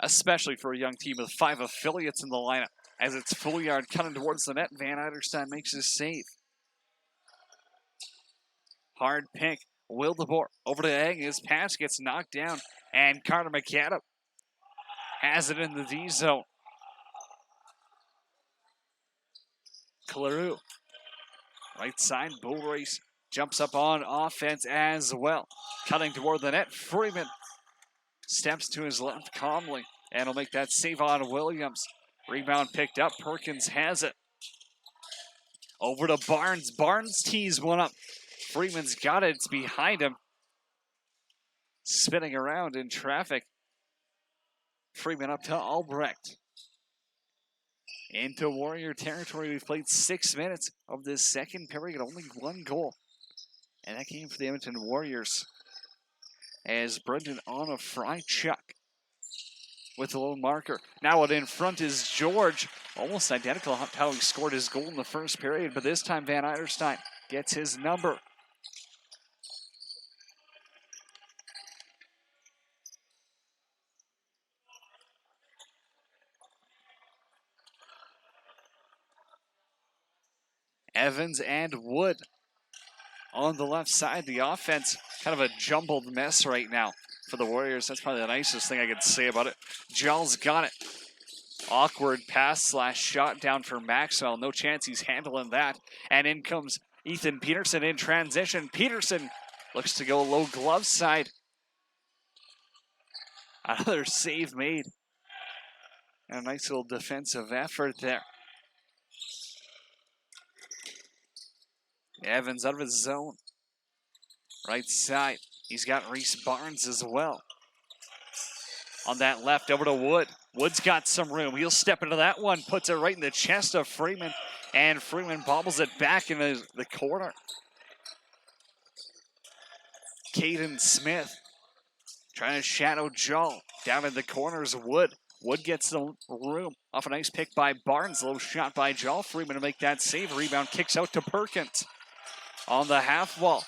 Especially for a young team with 5 affiliates in the lineup. As it's Fouillard cutting towards the net, Van Eiderstein makes his save. Hard pick. Wildeboer over to Egg. His pass gets knocked down. And Carter McAdam has it in the D zone. Claru. Right side, Bullreese jumps up on offense as well. Cutting toward the net, Freeman steps to his left calmly and will make that save on Williams. Rebound picked up, Perkins has it. Over to Barnes, Barnes tees one up. Freeman's got it, it's behind him. Spinning around in traffic. Freeman up to Albrecht. Into Warrior territory. We've played 6 minutes of this second period. Only one goal. And that came for the Edmonton Warriors. As Brendan on a Freichuk with the lone marker. Now out in front is George. Almost identical to how he scored his goal in the first period. But this time Van Eiderstein gets his number. Evans and Wood on the left side. The offense, kind of a jumbled mess right now for the Warriors. That's probably the nicest thing I could say about it. Jol's got it. Awkward pass / shot down for Maxwell. No chance he's handling that. And in comes Ethan Peterson in transition. Peterson looks to go low glove side. Another save made. And a nice little defensive effort there. Evans out of his zone. Right side. He's got Reese Barnes as well. On that left, over to Wood. Wood's got some room. He'll step into that one, puts it right in the chest of Freeman, and Freeman bobbles it back into the corner. Caden Smith trying to shadow Joel. Down in the corners, Wood. Wood gets the room off a nice pick by Barnes. Low shot by Joel. Freeman to make that save. Rebound kicks out to Perkins. On the half wall,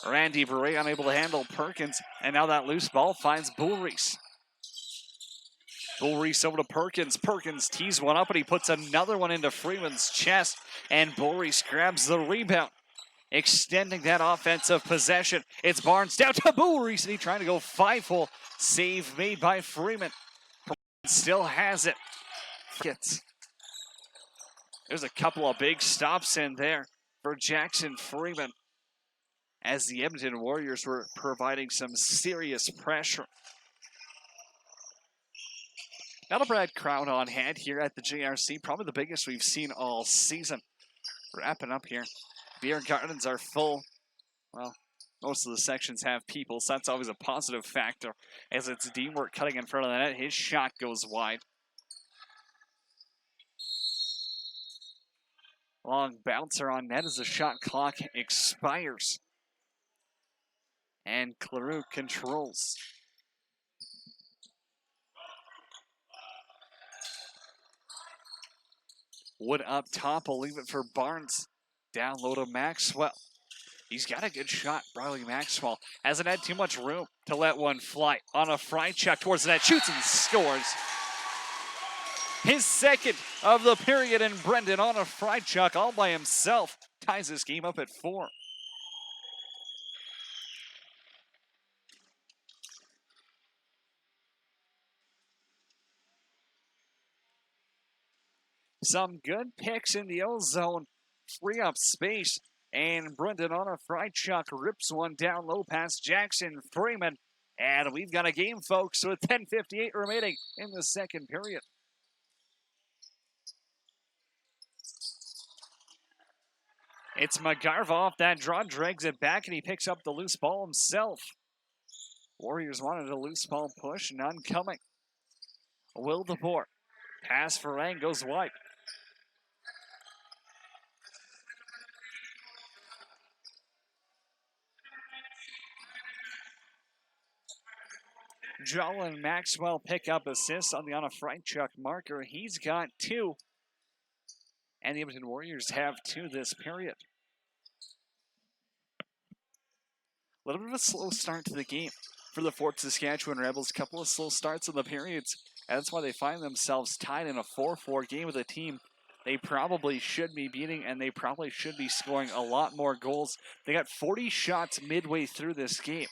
Randy Beret unable to handle Perkins, and now that loose ball finds Bullreese. Bullreese over to Perkins. Perkins tees one up, and he puts another one into Freeman's chest, and Bullreese grabs the rebound, extending that offensive possession. It's Barnes down to Bullreese, and he trying to go 5-hole. Save made by Freeman. Still has it. There's a couple of big stops in there for Jackson Freeman, as the Edmonton Warriors were providing some serious pressure. Metalbrad crowd on hand here at the JRC, probably the biggest we've seen all season. Wrapping up here. Beer gardens are full. Well, most of the sections have people, so that's always a positive factor, as it's D-Work cutting in front of the net. His shot goes wide. Long bouncer on net as the shot clock expires. And Claroux controls. Wood up top, will leave it for Barnes. Down low to Maxwell. He's got a good shot. Bradley Maxwell hasn't had too much room to let one fly. On a fry check towards the net, shoots and scores. His second of the period, and Brendan on a fry chuck all by himself ties this game up at 4. Some good picks in the O-zone, free up space, and Brendan on a fry chuck rips one down low past Jackson Freeman. And we've got a game, folks, with 10:58 remaining in the second period. It's McGarva off that draw, drags it back, and he picks up the loose ball himself. Warriors wanted a loose ball push, none coming. Will DeBoer. Pass for Lang goes wide. Joel and Maxwell pick up assists on the on a Frank Chuck marker. He's got 2. And the Edmonton Warriors have 2 this period. A little bit of a slow start to the game for the Fort Saskatchewan Rebels. A couple of slow starts in the periods. And that's why they find themselves tied in a 4-4 game with a team they probably should be beating, and they probably should be scoring a lot more goals. They got 40 shots midway through this game.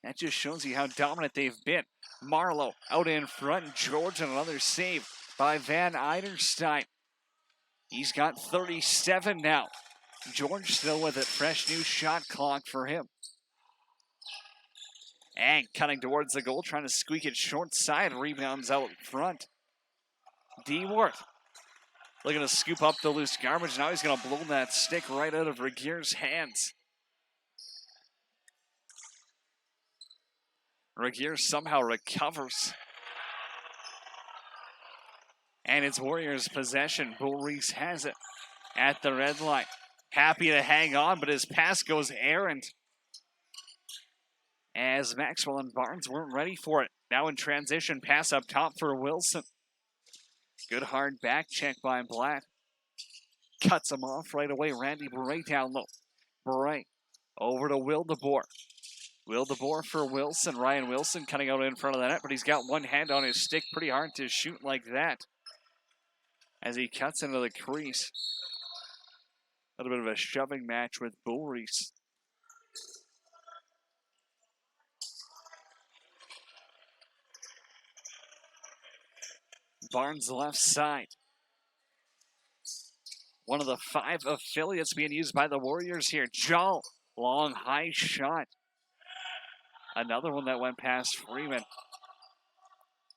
That just shows you how dominant they've been. Marlowe out in front. George on another save by Van Eiderstein. He's got 37 now. George still with it. Fresh new shot clock for him. And cutting towards the goal, trying to squeak it short side. Rebounds out front. D. Worth looking to scoop up the loose garbage. Now he's going to blow that stick right out of Regeer's hands. Regeer somehow recovers. And it's Warriors possession. Bullreese has it at the red line. Happy to hang on, but his pass goes errant, as Maxwell and Barnes weren't ready for it. Now in transition, pass up top for Wilson. Good hard back check by Blatt. Cuts him off right away. Randy Beret down low. Beret over to Will DeBoer. Will DeBoer for Wilson. Ryan Wilson cutting out in front of the net, but he's got one hand on his stick. Pretty hard to shoot like that as he cuts into the crease. A little bit of a shoving match with Bullreese. Barnes left side. One of the 5 affiliates being used by the Warriors here. Jal, long high shot. Another one that went past Freeman.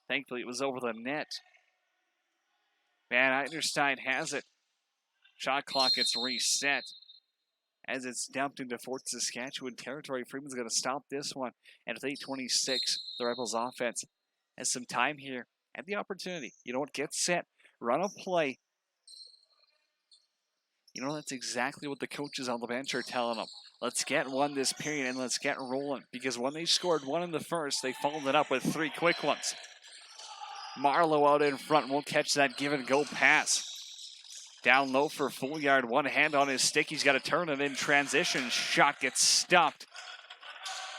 Thankfully, it was over the net. Van Eiderstein has it. Shot clock gets reset as it's dumped into Fort Saskatchewan territory. Freeman's going to stop this one. And with 8:26, the Rebels offense has some time here and the opportunity. You know what? Get set, run a play. You know, that's exactly what the coaches on the bench are telling them. Let's get one this period and let's get rolling. Because when they scored one in the first, they followed it up with 3 quick ones. Marlowe out in front won't catch that give-and-go pass. Down low for Fouillard. One hand on his stick. He's got to turn it in transition. Shot gets stopped.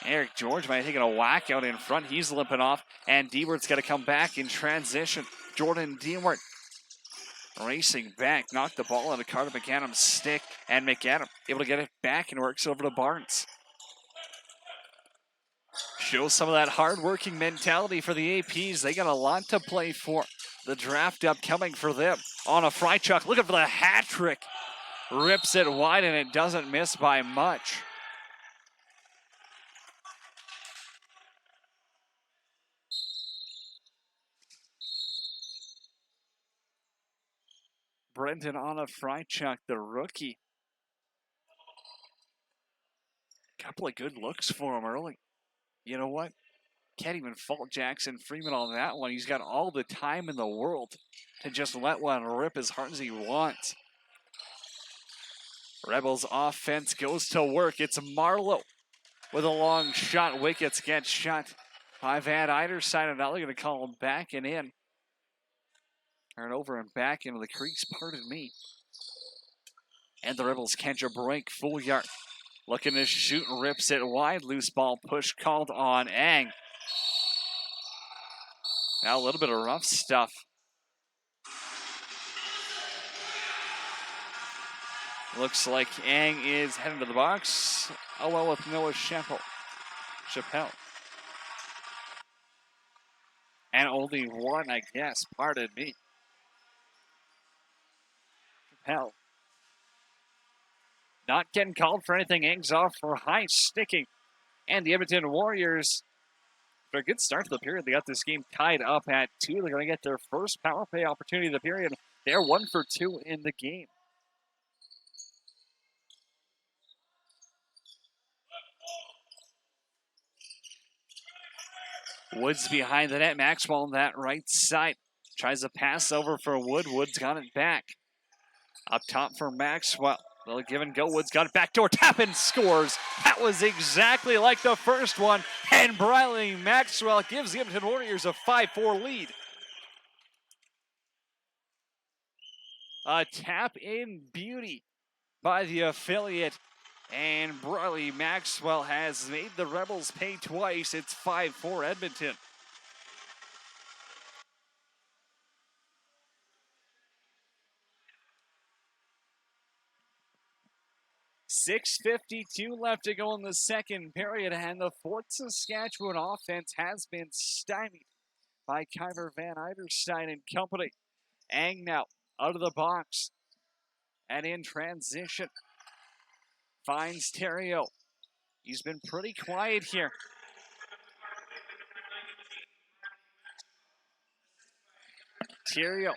Eric George might have taken a whack out in front. He's limping off. And Dewert's got to come back in transition. Jordan Dewert racing back. Knocked the ball out of Carter McAdams' stick. And McAdam able to get it back and works over to Barnes. Shows some of that hard-working mentality for the APs. They got a lot to play for. The draft upcoming for them. On a Freichuk, looking for the hat trick. Rips it wide and it doesn't miss by much. Brendan on a Freichuk, the rookie. Couple of good looks for him early. You know what? Can't even fault Jackson Freeman on that one. He's got all the time in the world to just let one rip as hard as he wants. Rebels offense goes to work. It's Marlowe with a long shot. Wickets get shut by Van Eiderstein, and now they're going to call him back and in. Turn over and back into the crease, pardon me. And the Rebels catch a break. Fouillard looking to shoot, rips it wide. Loose ball push called on Ang. Now a little bit of rough stuff. Looks like Ang is heading to the box. Oh well with Noah Chappell. And only one, I guess. Pardon me. Chappell. Not getting called for anything. Ang's off for high sticking. And the Edmonton Warriors, for a good start to the period, they got this game tied up at 2. They're going to get their first power play opportunity of the period. They're 1 for 2 in the game. Woods behind the net. Maxwell on that right side. Tries a pass over for Wood. Wood's got it back. Up top for Maxwell. They'll give and go. Woods got it back door. Tap and scores. That was exactly like the first one. And Briley Maxwell gives the Edmonton Warriors a 5-4 lead. A tap in beauty by the affiliate. And Briley Maxwell has made the Rebels pay twice. It's 5-4 Edmonton. .6:52 left to go in the second period, and the Fort Saskatchewan offense has been stymied by Kyver Van Eiderstein and company. Ang now out of the box and in transition. Finds Terrio. He's been pretty quiet here. Terrio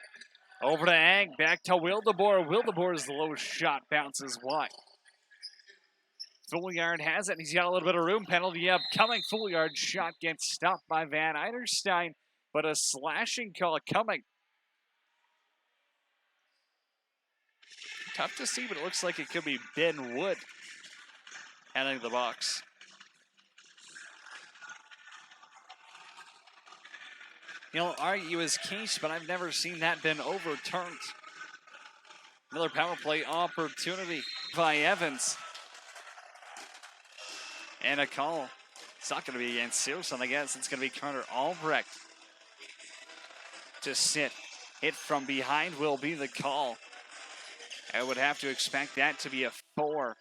over to Ang, back to Wildeboer. Wildebor's low shot bounces wide. Fouillard has it. He's got a little bit of room. Penalty upcoming. Fouillard shot gets stopped by Van Eiderstein, but a slashing call coming. Tough to see, but it looks like it could be Ben Wood entering the box. He'll argue his case, but I've never seen that been overturned. Another power play opportunity by Evans. And a call. It's not going to be against Searson, I guess. It's going to be Carter Albrecht to sit. Hit from behind will be the call. I would have to expect that to be a 4.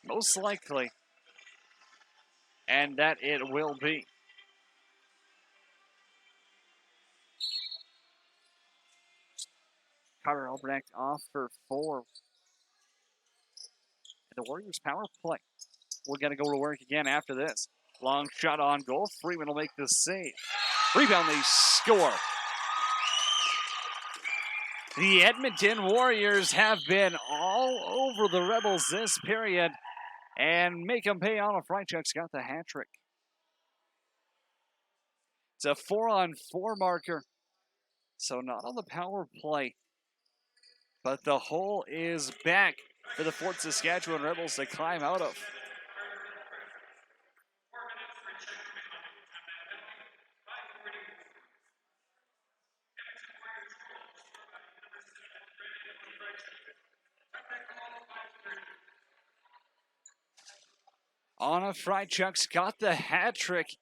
Most likely. And that it will be. Carter Albrecht off for 4. The Warriors power play. we're going to go to work again after this. Long shot on goal. Freeman will make the save. Rebound, they score. The Edmonton Warriors have been all over the Rebels this period and make them pay. Anna Freichuk's got the hat trick. It's a 4-on-4 marker, so not on the power play. But the hole is back for the Fort Saskatchewan Rebels to climb out of. Anna Freichuk's got the hat trick,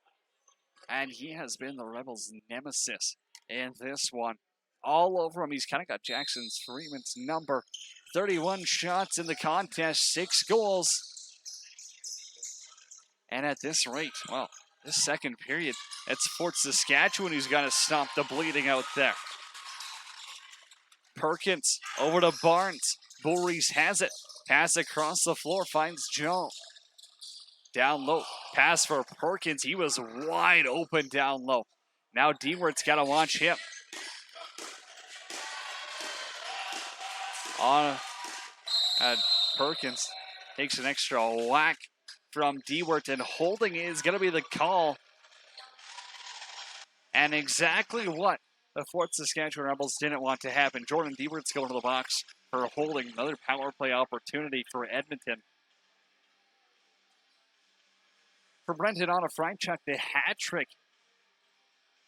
and he has been the Rebels' nemesis in this one. All over him. He's kind of got Jackson Freeman's number. 31 shots in the contest, 6 goals. And at this rate, well, this second period, it's Fort Saskatchewan who's got to stop the bleeding out there. Perkins over to Barnes. Bull Reese has it. Pass across the floor, finds Joe. Down low, pass for Perkins. He was wide open down low. Now Dewart's got to watch him. Perkins takes an extra whack from Dewart, and holding is going to be the call. And exactly what the Fort Saskatchewan Rebels didn't want to happen. Jordan Dewart's going to the box for holding. Another power play opportunity for Edmonton. For Brenton Anna Freichuk, the hat trick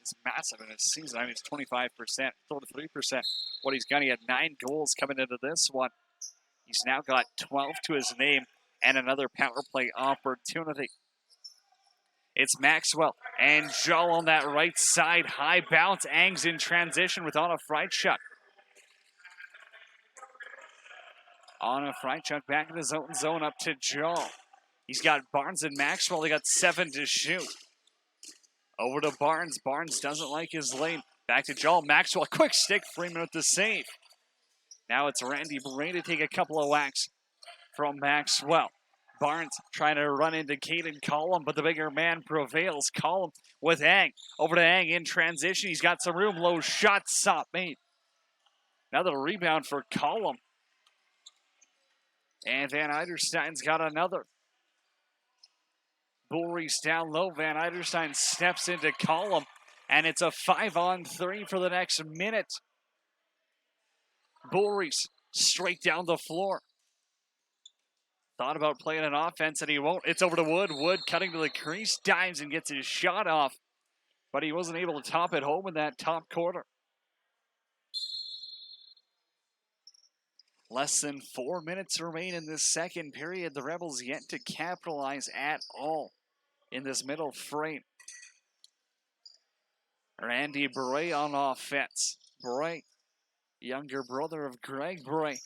is massive in his season. I mean, it's 25%, 33%. What he's got, he had 9 goals coming into this one. He's now got 12 to his name and another power play opportunity. It's Maxwell and Joe on that right side. High bounce. Ang's in transition with Anna Freichuk. Anna Freichuk back in his own zone up to Joe. He's got Barnes and Maxwell. They got 7 to shoot. Over to Barnes. Barnes doesn't like his lane. Back to Joel. Maxwell. Quick stick. Freeman with the save. Now it's Randy Bray to take a couple of whacks from Maxwell. Barnes trying to run into Caden Collum, but the bigger man prevails. Collum with Ang. Over to Ang in transition. He's got some room. Low shot. Stop made. Another rebound for Collum. And Van Eiderstein's got another. Bull Reese down low. Van Eiderstein steps into Collum, and it's a 5-on-3 for the next minute. Bull Reese straight down the floor. Thought about playing an offense, and he won't. It's over to Wood. Wood cutting to the crease, dives and gets his shot off, but he wasn't able to top it home in that top corner. Less than 4 minutes remain in this second period. The Rebels yet to capitalize at all in this middle frame. Randy Bray on offense. Bray, younger brother of Greg Bray,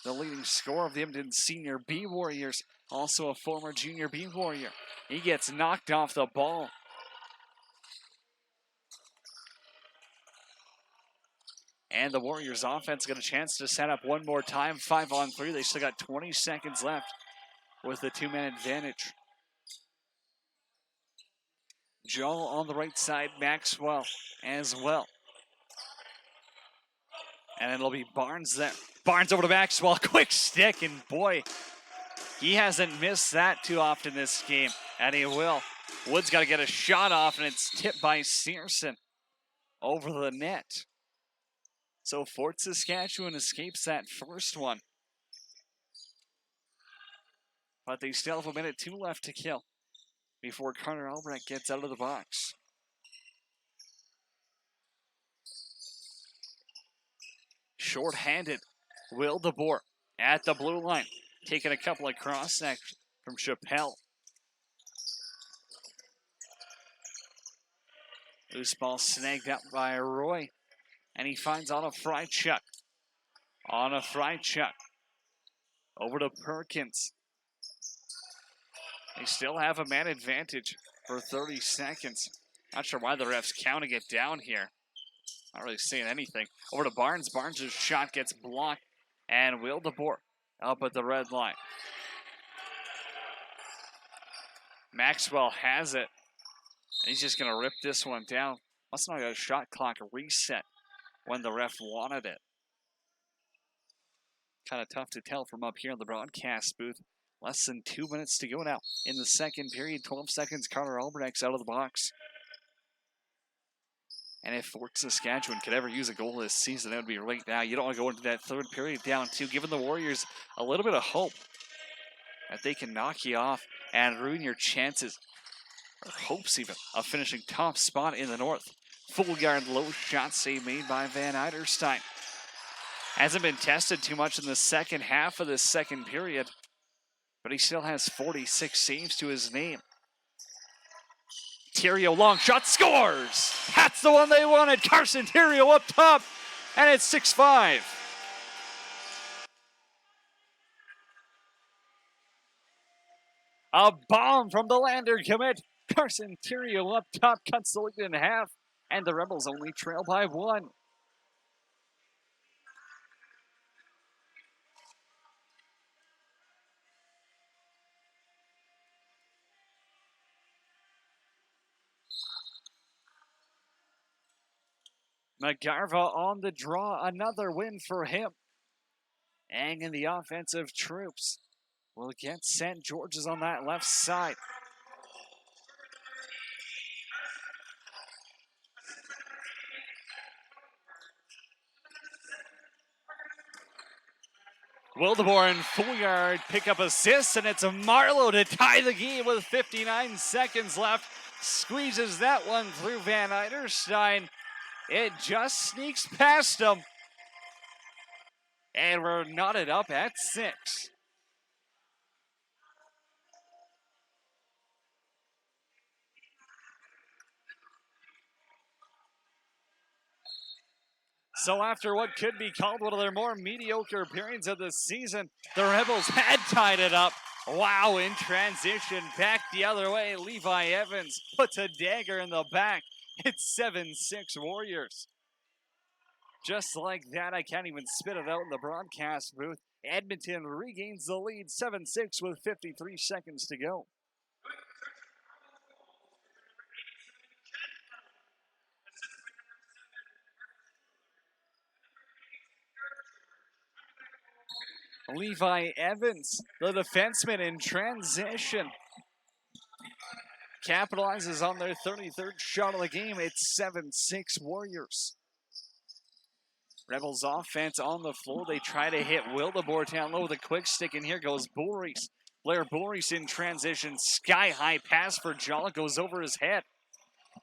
the leading scorer of the Edmonton Senior B Warriors, also a former Junior B Warrior. He gets knocked off the ball. And the Warriors offense got a chance to set up one more time. 5-on-3. They still got 20 seconds left with the 2-man advantage. Joel on the right side, Maxwell as well. And it'll be Barnes there. Barnes over to Maxwell, quick stick, and boy, he hasn't missed that too often this game, and he will. Wood's got to get a shot off, and it's tipped by Searson over the net. So Fort Saskatchewan escapes that first one. But they still have 1:02 left to kill before Carter Albrecht gets out of the box. Short-handed, Will DeBoer at the blue line, taking a couple of cross-sections from Chappelle. Loose ball snagged up by Roy, and he finds Anna Freichuk. Anna Freichuk over to Perkins. They still have a man advantage for 30 seconds. Not sure why the ref's counting it down here. Not really saying anything. Over to Barnes. Barnes' shot gets blocked. And Will DeBoer up at the red line. Maxwell has it. He's just going to rip this one down. Must not have got a shot clock reset when the ref wanted it. Kind of tough to tell from up here in the broadcast booth. Less than 2 minutes to go now in the second period. 12 seconds, Carter Albrecht's out of the box. And if Fort Saskatchewan could ever use a goal this season, it would be right now. You don't want to go into that third period down two, giving the Warriors a little bit of hope that they can knock you off and ruin your chances, or hopes even, of finishing top spot in the North. Full yard low shot save made by Van Eiderstein. Hasn't been tested too much in the second half of this second period, but he still has 46 saves to his name. Theriault, long shot, scores! That's the one they wanted. Carson Theriault up top, and it's 6-5. A bomb from the Lander commit. Carson Theriault up top, cuts the lead in half, and the Rebels only trail by one. McGarva on the draw, another win for him. Ang and the offensive troops will get St. George's on that left side. Wildebourne, full yard, pick up assists, and it's a Marlowe to tie the game with 59 seconds left. Squeezes that one through Van Eiderstein. It just sneaks past him. And we're knotted up at 6. So after what could be called one of their more mediocre periods of the season, the Rebels had tied it up. Wow, in transition, back the other way, Levi Evans puts a dagger in the back. It's 7-6 Warriors. Just like that, I can't even spit it out in the broadcast booth. Edmonton regains the lead, 7-6 with 53 seconds to go. Levi Evans, the defenseman in transition, capitalizes on their 33rd shot of the game. It's 7-6 Warriors. Rebels offense on the floor. They try to hit Wildebourne down low with a quick stick, and here goes Boris. Blair Boris in transition. Sky-high pass for Jala, goes over his head.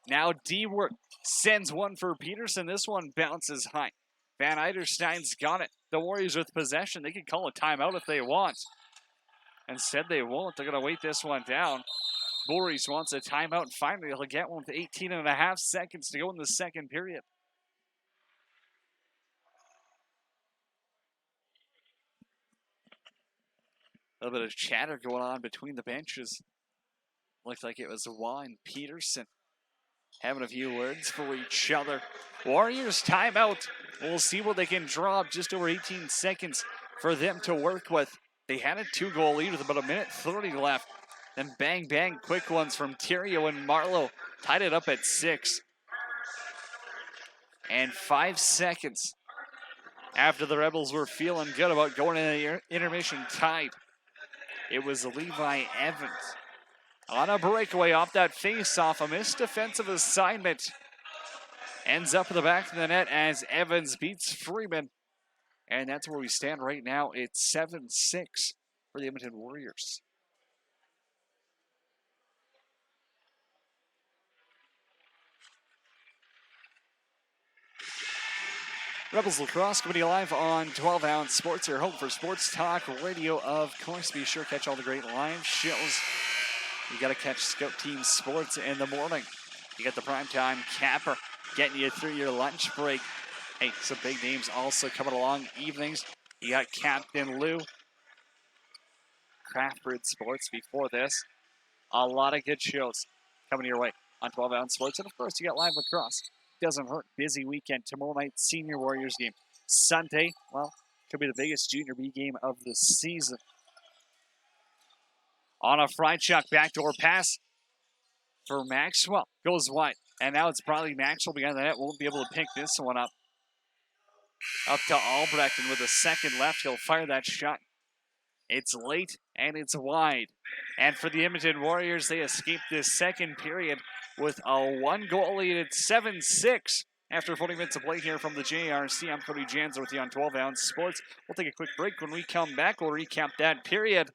Now D-Work sends one for Peterson. This one bounces high. Van Eiderstein's got it. The Warriors with possession. They can call a timeout if they want. Instead, they won't. They're going to wait this one down. Boris wants a timeout, and finally he'll get one with 18.5 seconds to go in the second period. A little bit of chatter going on between the benches. Looked like it was Waugh and Peterson having a few words for each other. Warriors timeout. We'll see what they can draw up. Just over 18 seconds for them to work with. They had a 2-goal lead with about a minute 30 left. Then bang, bang, quick ones from Theriault and Marlowe. Tied it up at 6. And 5 seconds after the Rebels were feeling good about going into the intermission tied. It was Levi Evans on a breakaway off that face-off. A missed defensive assignment. Ends up in the back of the net as Evans beats Freeman. And that's where we stand right now. It's 7-6 for the Edmonton Warriors. Rebels Lacrosse Committee live on 12-ounce Sports, your home for sports talk radio, of course. Be sure to catch all the great live shows. You got to catch Scout Team Sports in the morning. You got the primetime capper getting you through your lunch break. Hey, some big names also coming along evenings. You got Captain Lou, Craft Brewed Sports before this. A lot of good shows coming your way on 12-ounce Sports. And, of course, you got live lacrosse. Doesn't hurt. Busy weekend. Tomorrow night, Senior Warriors game. Sunday, well, could be the biggest Junior B game of the season. On a Freichuk backdoor pass for Maxwell. Goes wide. And now it's probably Maxwell behind the net. Won't be able to pick this one up. Up to Albrecht, and with a second left, he'll fire that shot. It's late, and it's wide. And for the Edmonton Warriors, they escape this second period with a one-goal lead at 7-6. After 40 minutes of play here from the JRC, I'm Cody Janzer with you on 12 Ounce Sports. We'll take a quick break. When we come back, we'll recap that period.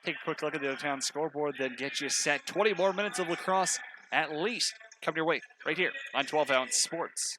Take a quick look at the downtown scoreboard, then get you set. 20 more minutes of lacrosse at least come your way right here on 12 Ounce Sports.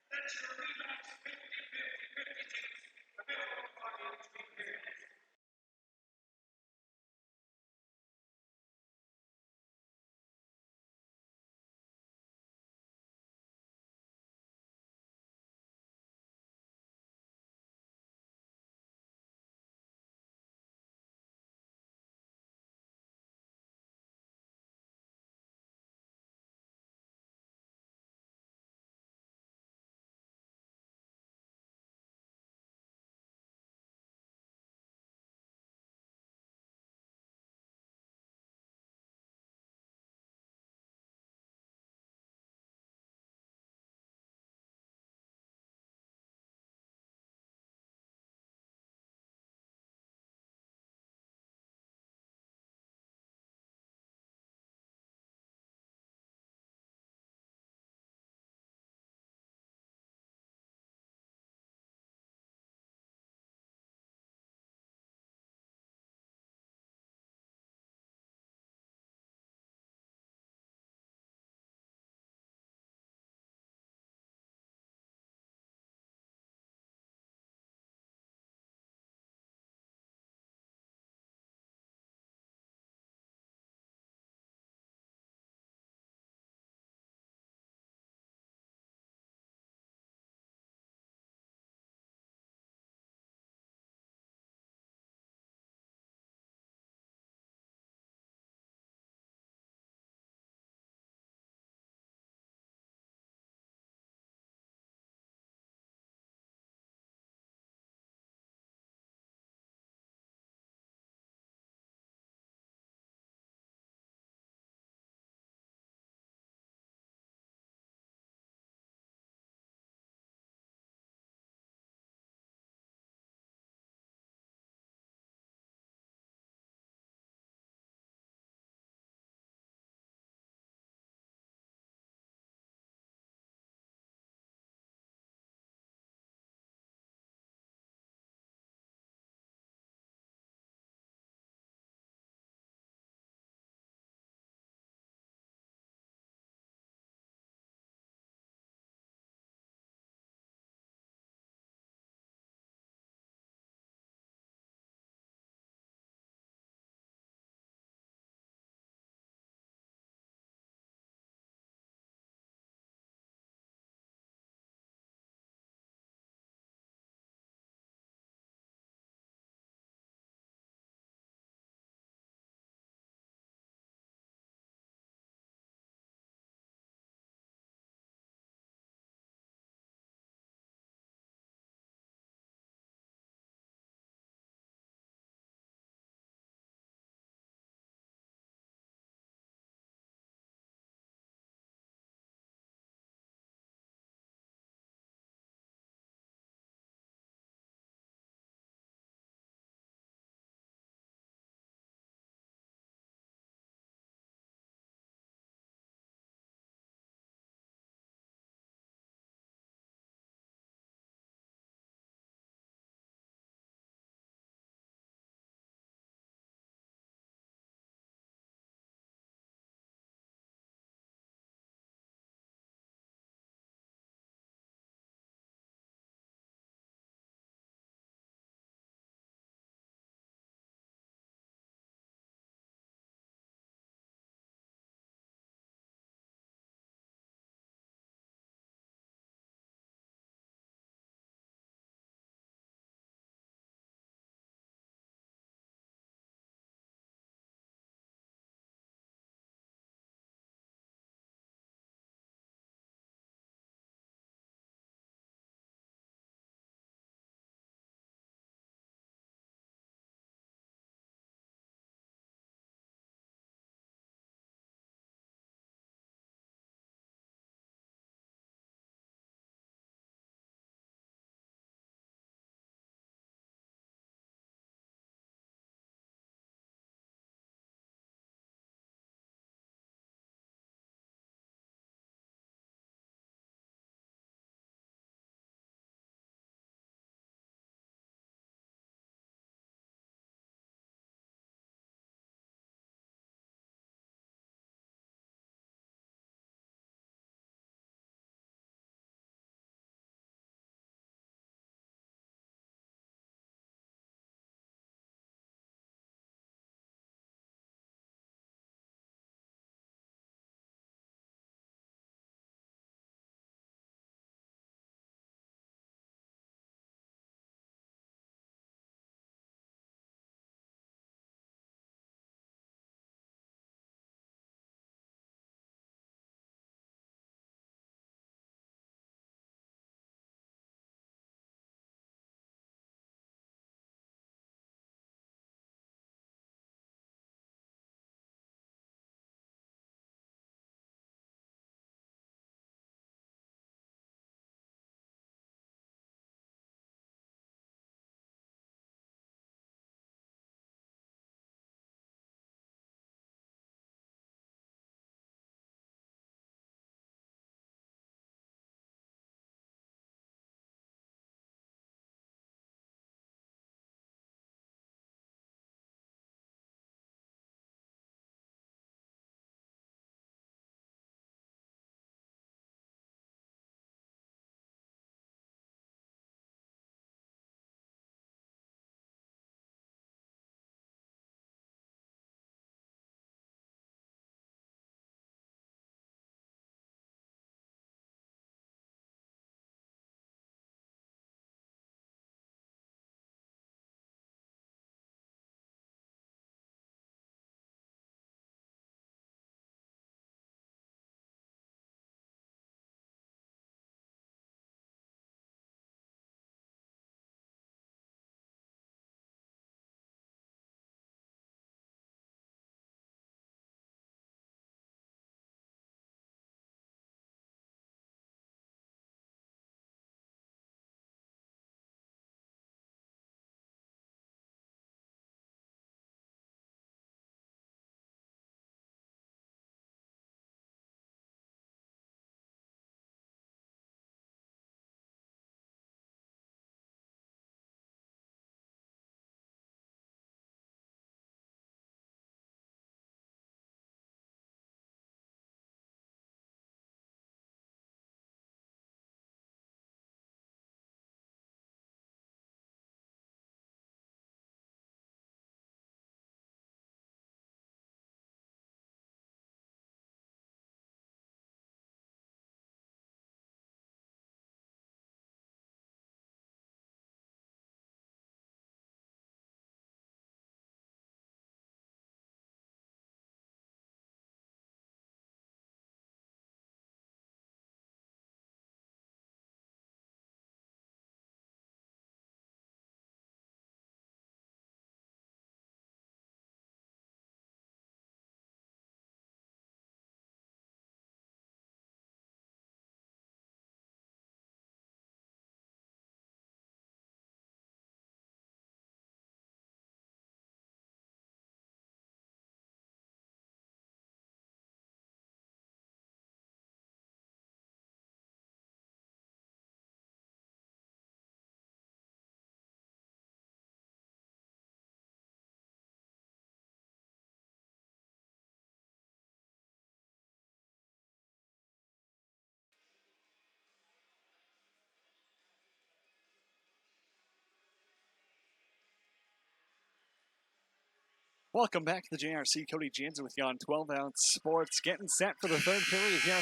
Welcome back to the JRC. Cody Jansen with you on 12 Ounce Sports. Getting set for the third period here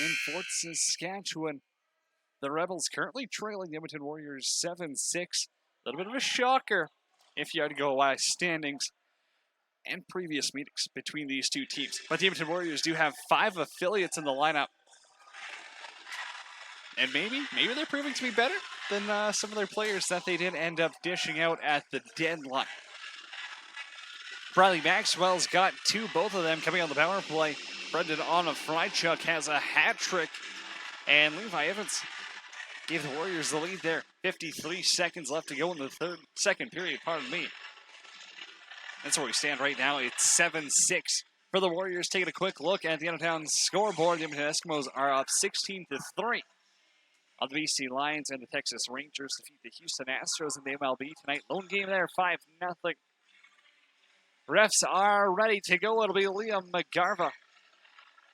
in Fort Saskatchewan. The Rebels currently trailing the Edmonton Warriors 7-6. A little bit of a shocker if you had to go by standings and previous meetings between these two teams. But the Edmonton Warriors do have 5 affiliates in the lineup. And maybe they're proving to be better than some of their players that they did end up dishing out at the deadline. Briley Maxwell's got 2, both of them coming on the power play. Brendan Onofrichuk has a hat trick. And Levi Evans gave the Warriors the lead there. 53 seconds left to go in the second period, pardon me. That's where we stand right now. It's 7-6 for the Warriors. Taking a quick look at the out-of-town scoreboard. The Edmonton Eskimos are up 16-3 on the BC Lions, and the Texas Rangers defeat the Houston Astros in the MLB tonight. Lone game there, 5-0. Refs are ready to go. It'll be Liam McGarva.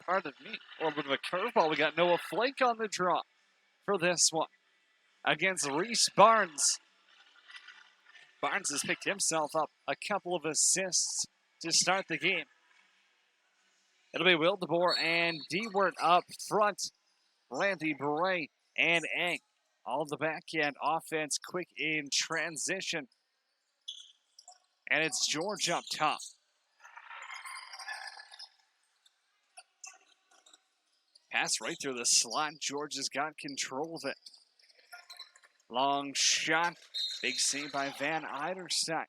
Pardon me. A little bit of a curveball. We got Noah Flake on the draw for this one against Reese Barnes. Barnes has picked himself up a couple of assists to start the game. It'll be Wildeboer and Dewart up front. Randy Bray and Eng. All the back end offense quick in transition. And it's George up top. Pass right through the slot. George has got control of it. Long shot. Big save by Van Eiderstein.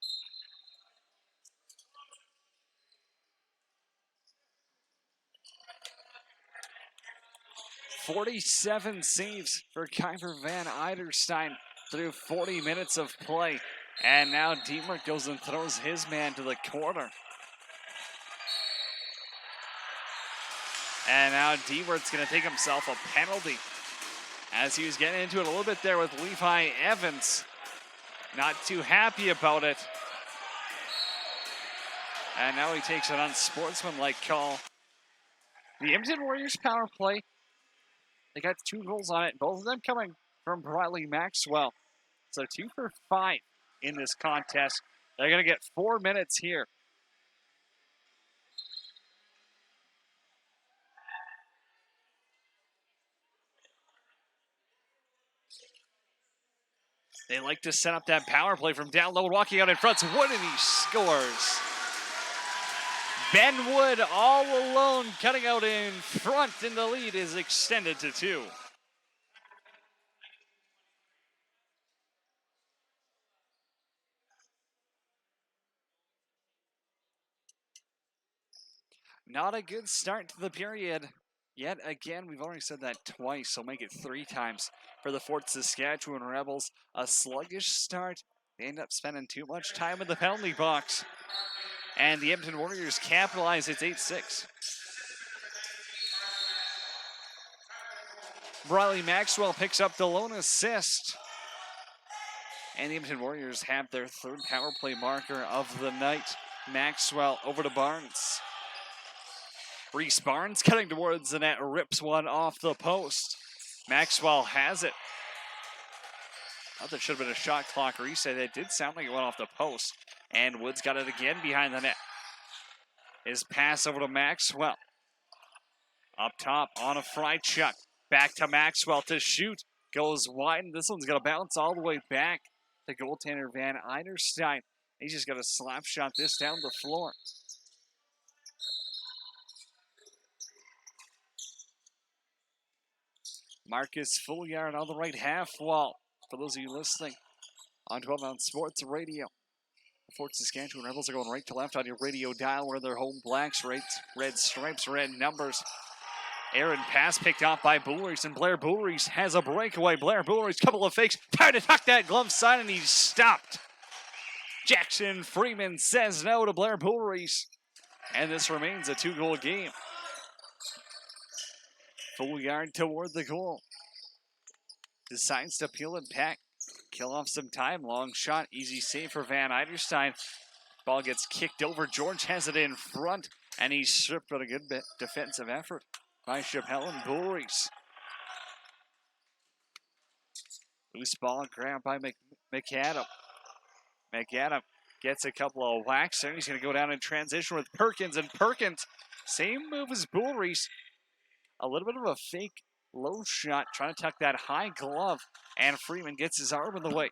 "47 saves for Kiefer Van Eiderstein through 40 minutes of play. And now Diemer goes and throws his man to the corner. And now Deewert's going to take himself a penalty as he was getting into it a little bit there with Levi Evans. Not too happy about it. And now he takes an unsportsmanlike call. The Edmonton Warriors power play, they got 2 goals on it, both of them coming from Briley Maxwell. So 2 for 5 in this contest. They're going to get 4 minutes here. They like to set up that power play from down low, walking out in front to Wood, and he scores. Ben Wood all alone, cutting out in front, and the lead is extended to 2. Not a good start to the period. Yet again, we've already said that twice, so make it 3 times for the Fort Saskatchewan Rebels. A sluggish start. They end up spending too much time in the penalty box. And the Edmonton Warriors capitalize. It's 8-6. Briley Maxwell picks up the lone assist. And the Edmonton Warriors have their 3rd power play marker of the night. Maxwell over to Barnes. Reese Barnes cutting towards the net, rips one off the post. Maxwell has it. I thought there should have been a shot clock reset. It did sound like it went off the post. And Woods got it again behind the net. His pass over to Maxwell. Up top on a Onofrichuk. Back to Maxwell to shoot. Goes wide, and this one's going to bounce all the way back to goaltender Van Eiderstein. He's just got to slap shot this down the floor. Marcus Fouillard on the right half wall. For those of you listening on 12 Ounce Sports Radio, the Fort Saskatchewan Rebels are going right to left on your radio dial where their home blacks, red stripes, red numbers. Aaron pass picked off by Boulreese, and Blair Boulreese has a breakaway. Blair Boulreese, couple of fakes, trying to tuck that glove side, and he's stopped. Jackson Freeman says no to Blair Boulreese, and this remains a 2-goal game. Fouillard toward the goal. Decides to peel it back. Kill off some time. Long shot. Easy save for Van Eiderstein. Ball gets kicked over. George has it in front. And he's stripped with a good bit defensive effort by Chappelle and Boulreese. Loose ball grabbed by McAdam. McAdam Gets a couple of whacks there. He's going to go down in transition with Perkins. And Perkins, same move as Bullreese. A little bit of a fake low shot, trying to tuck that high glove. And Freeman gets his arm in the way.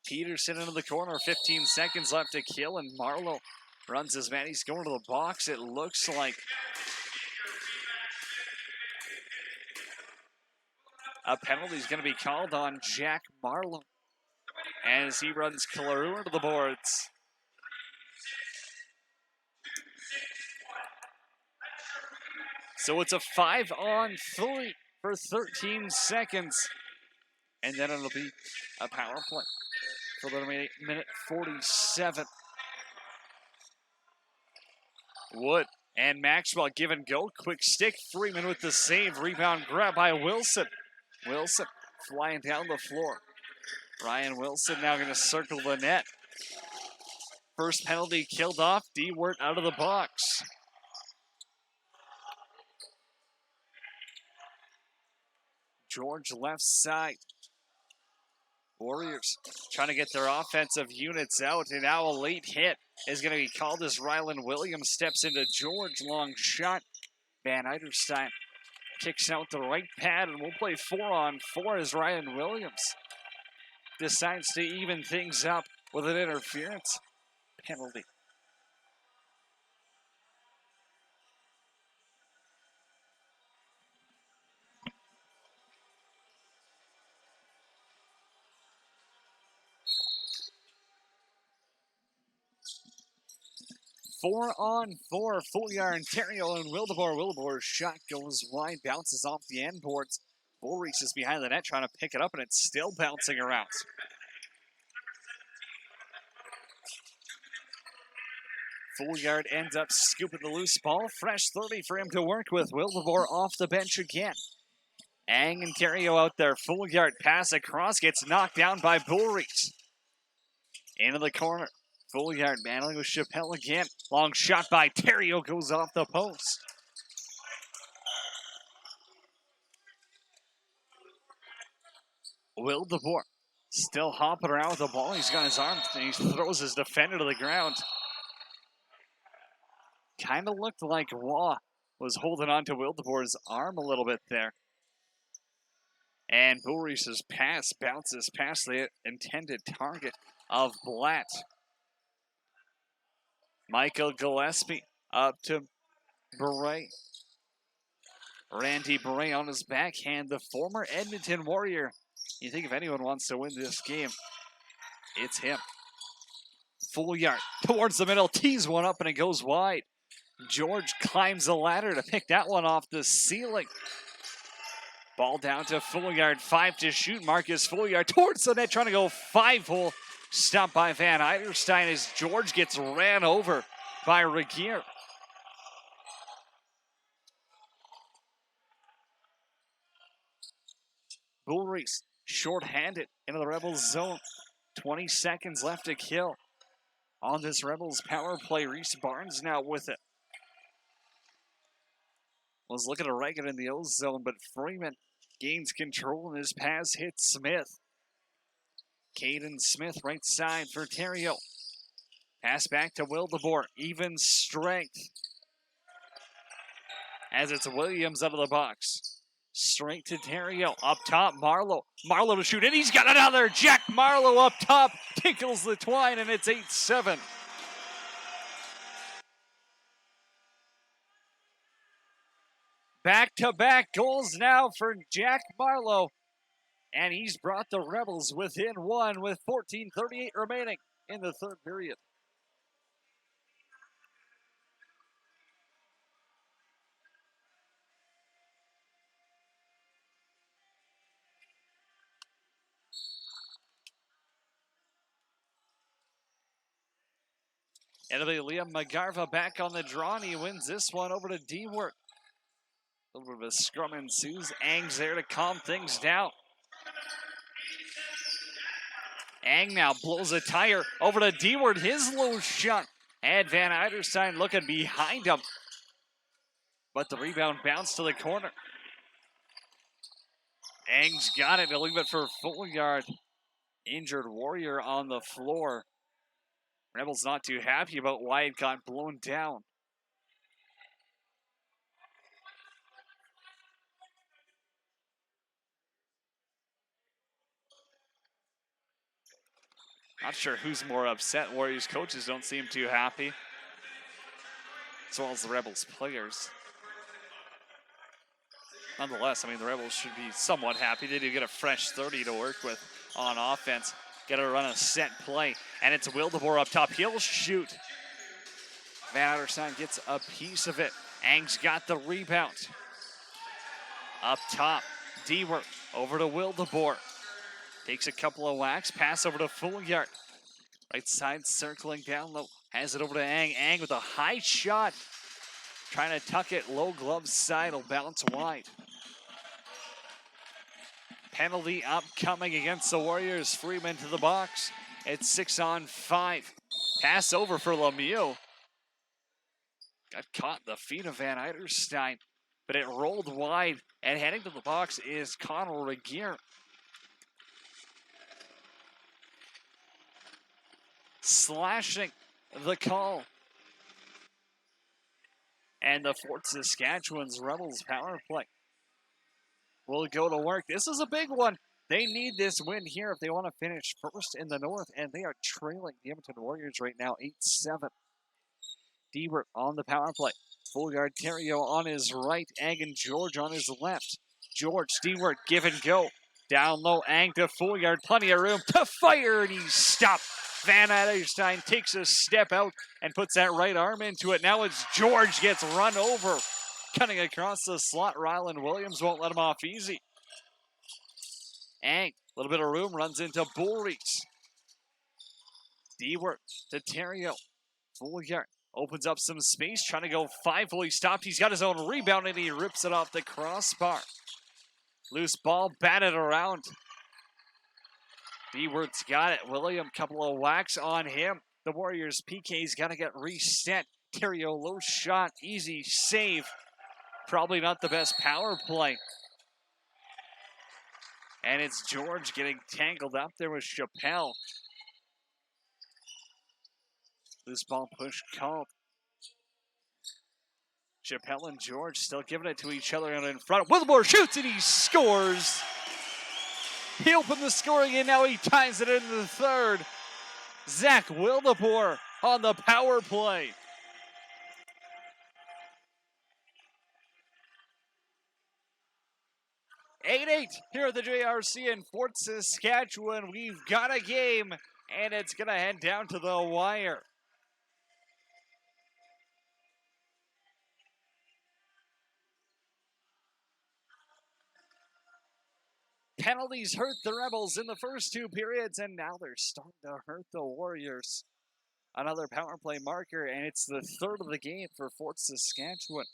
Peterson into the corner, 15 seconds left to kill. And Marlowe runs his man. He's going to the box. It looks like a penalty is going to be called on Jack Marlowe as he runs Kalaru into the boards. So it's a 5-on-3 for 13 seconds. And then it'll be a power play for the remaining minute 47. Wood and Maxwell give and go. Quick stick. Freeman with the save. Rebound grab by Wilson. Wilson flying down the floor. Ryan Wilson now going to circle the net. First penalty killed off. D-Wort out of the box. George left side. Warriors trying to get their offensive units out. And now a late hit is going to be called as Rylan Williams steps into George. Long shot. Van Eiderstein kicks out the right pad, and we'll play 4-on-4 as Ryan Williams decides to even things up with an interference penalty. Four-on-4, Fouillard, Ontario, and Wildeboer. Wildebor's shot goes wide, bounces off the end boards. Bullreese is behind the net trying to pick it up, and it's still bouncing around. Fouillard ends up scooping the loose ball. Fresh 30 for him to work with. Wildeboer off the bench again. Ang and Ontario out there. Fouillard pass across, gets knocked down by Bullreese. Into the corner. Fouillard battling with Chappelle again. Long shot by Terrio goes off the post. Wildeboer still hopping around with the ball. He's got his arm, and he throws his defender to the ground. Kind of looked like Waugh was holding on to Wildeboer's arm a little bit there. And Bullreese's pass bounces past the intended target of Blatt. Michael Gillespie up to Beret. Randy Beret on his backhand, the former Edmonton Warrior. You think if anyone wants to win this game, it's him. Fouillard towards the middle, tees one up, and it goes wide. George climbs the ladder to pick that one off the ceiling. Ball down to Fouillard, 5 to shoot. Marcus Fouillard towards the net, trying to go 5-hole. Stopped by Van Eiderstein as George gets ran over by Regier. Bullreese short-handed into the Rebels zone. 20 seconds left to kill on this Rebels power play. Reese Barnes now with it. Was looking to rank it in the O zone, but Freeman gains control and his pass hits Smith. Caden Smith right side for Terrio. Pass back to Wildeboer. Even strength. As it's Williams out of the box. Straight to Terrio. Up top, Marlowe. Marlowe to shoot, and he's got another. Jack Marlowe up top. Tickles the twine, and it's 8-7. Back-to-back goals now for Jack Marlowe. And he's brought the Rebels within one with 14:38 remaining in the third period. It'll be Liam McGarva back on the draw, and he wins this one over to D-Wort. A little bit of a scrum ensues. Ang's there to calm things down. Ang now blows a tire over to D-Wort. His low shot. And Van Eiderstein looking behind him. But the rebound bounced to the corner. Ang's got it. He'll leave it for Fouillard. injured Warrior on the floor. Rebels not too happy about why it got blown down. Not sure who's more upset. Warriors coaches don't seem too happy, as well as the Rebels players. Nonetheless, I mean, the Rebels should be somewhat happy. They do get a fresh 30 to work with on offense. Get to run a set play, and it's Wildeboer up top. He'll shoot. Van Eyderstein gets a piece of it. Ang's got the rebound. Up top, Dewar over to Wildeboer. Takes a couple of whacks, pass over to Fouillard. Right side circling down low, has it over to Ang. Ang with a high shot. Trying to tuck it, low glove side, will bounce wide. Penalty upcoming against the Warriors. Freeman to the box. It's 6-on-5. Pass over for Lemieux. Got caught in the feet of Van Eyderstein, but it rolled wide, and heading to the box is Connor Regier. Slashing the call. And the Fort Saskatchewan's Rebels power play will go to work. This is a big one. They need this win here if they want to finish first in the North, and they are trailing the Edmonton Warriors right now, 8-7. Dewar on the power play. Fouillard Theriault on his right, Ang and George on his left. George, Dewar, give and go. Down low, Ang to Fouillard, plenty of room to fire, and he's stopped. Van Eyderstein takes a step out and puts that right arm into it. Now it's George gets run over. Cutting across the slot, Ryland Williams won't let him off easy. Ang, a little bit of room, runs into Bullreese. Dewar to Theriault. Fouillard opens up some space, trying to go 5, fully stopped. He's got his own rebound, and he rips it off the crossbar. Loose ball batted around. Dewar's got it. William, couple of whacks on him. The Warriors' PK's got to get reset. Theriault, low shot, easy save. Probably not the best power play. And it's George getting tangled up there with Chappelle. Loose ball push called. Chappelle and George still giving it to each other and in front. Wildeboer shoots and he scores. He opened the scoring and now he ties it into the third. Zach Wildeboer on the power play. (8-8) here at the JRC in Fort Saskatchewan. We've got a game, and it's going to head down to the wire. Penalties hurt the Rebels in the first 2 periods, and now they're starting to hurt the Warriors. Another power play marker, and it's the third of the game for Fort Saskatchewan.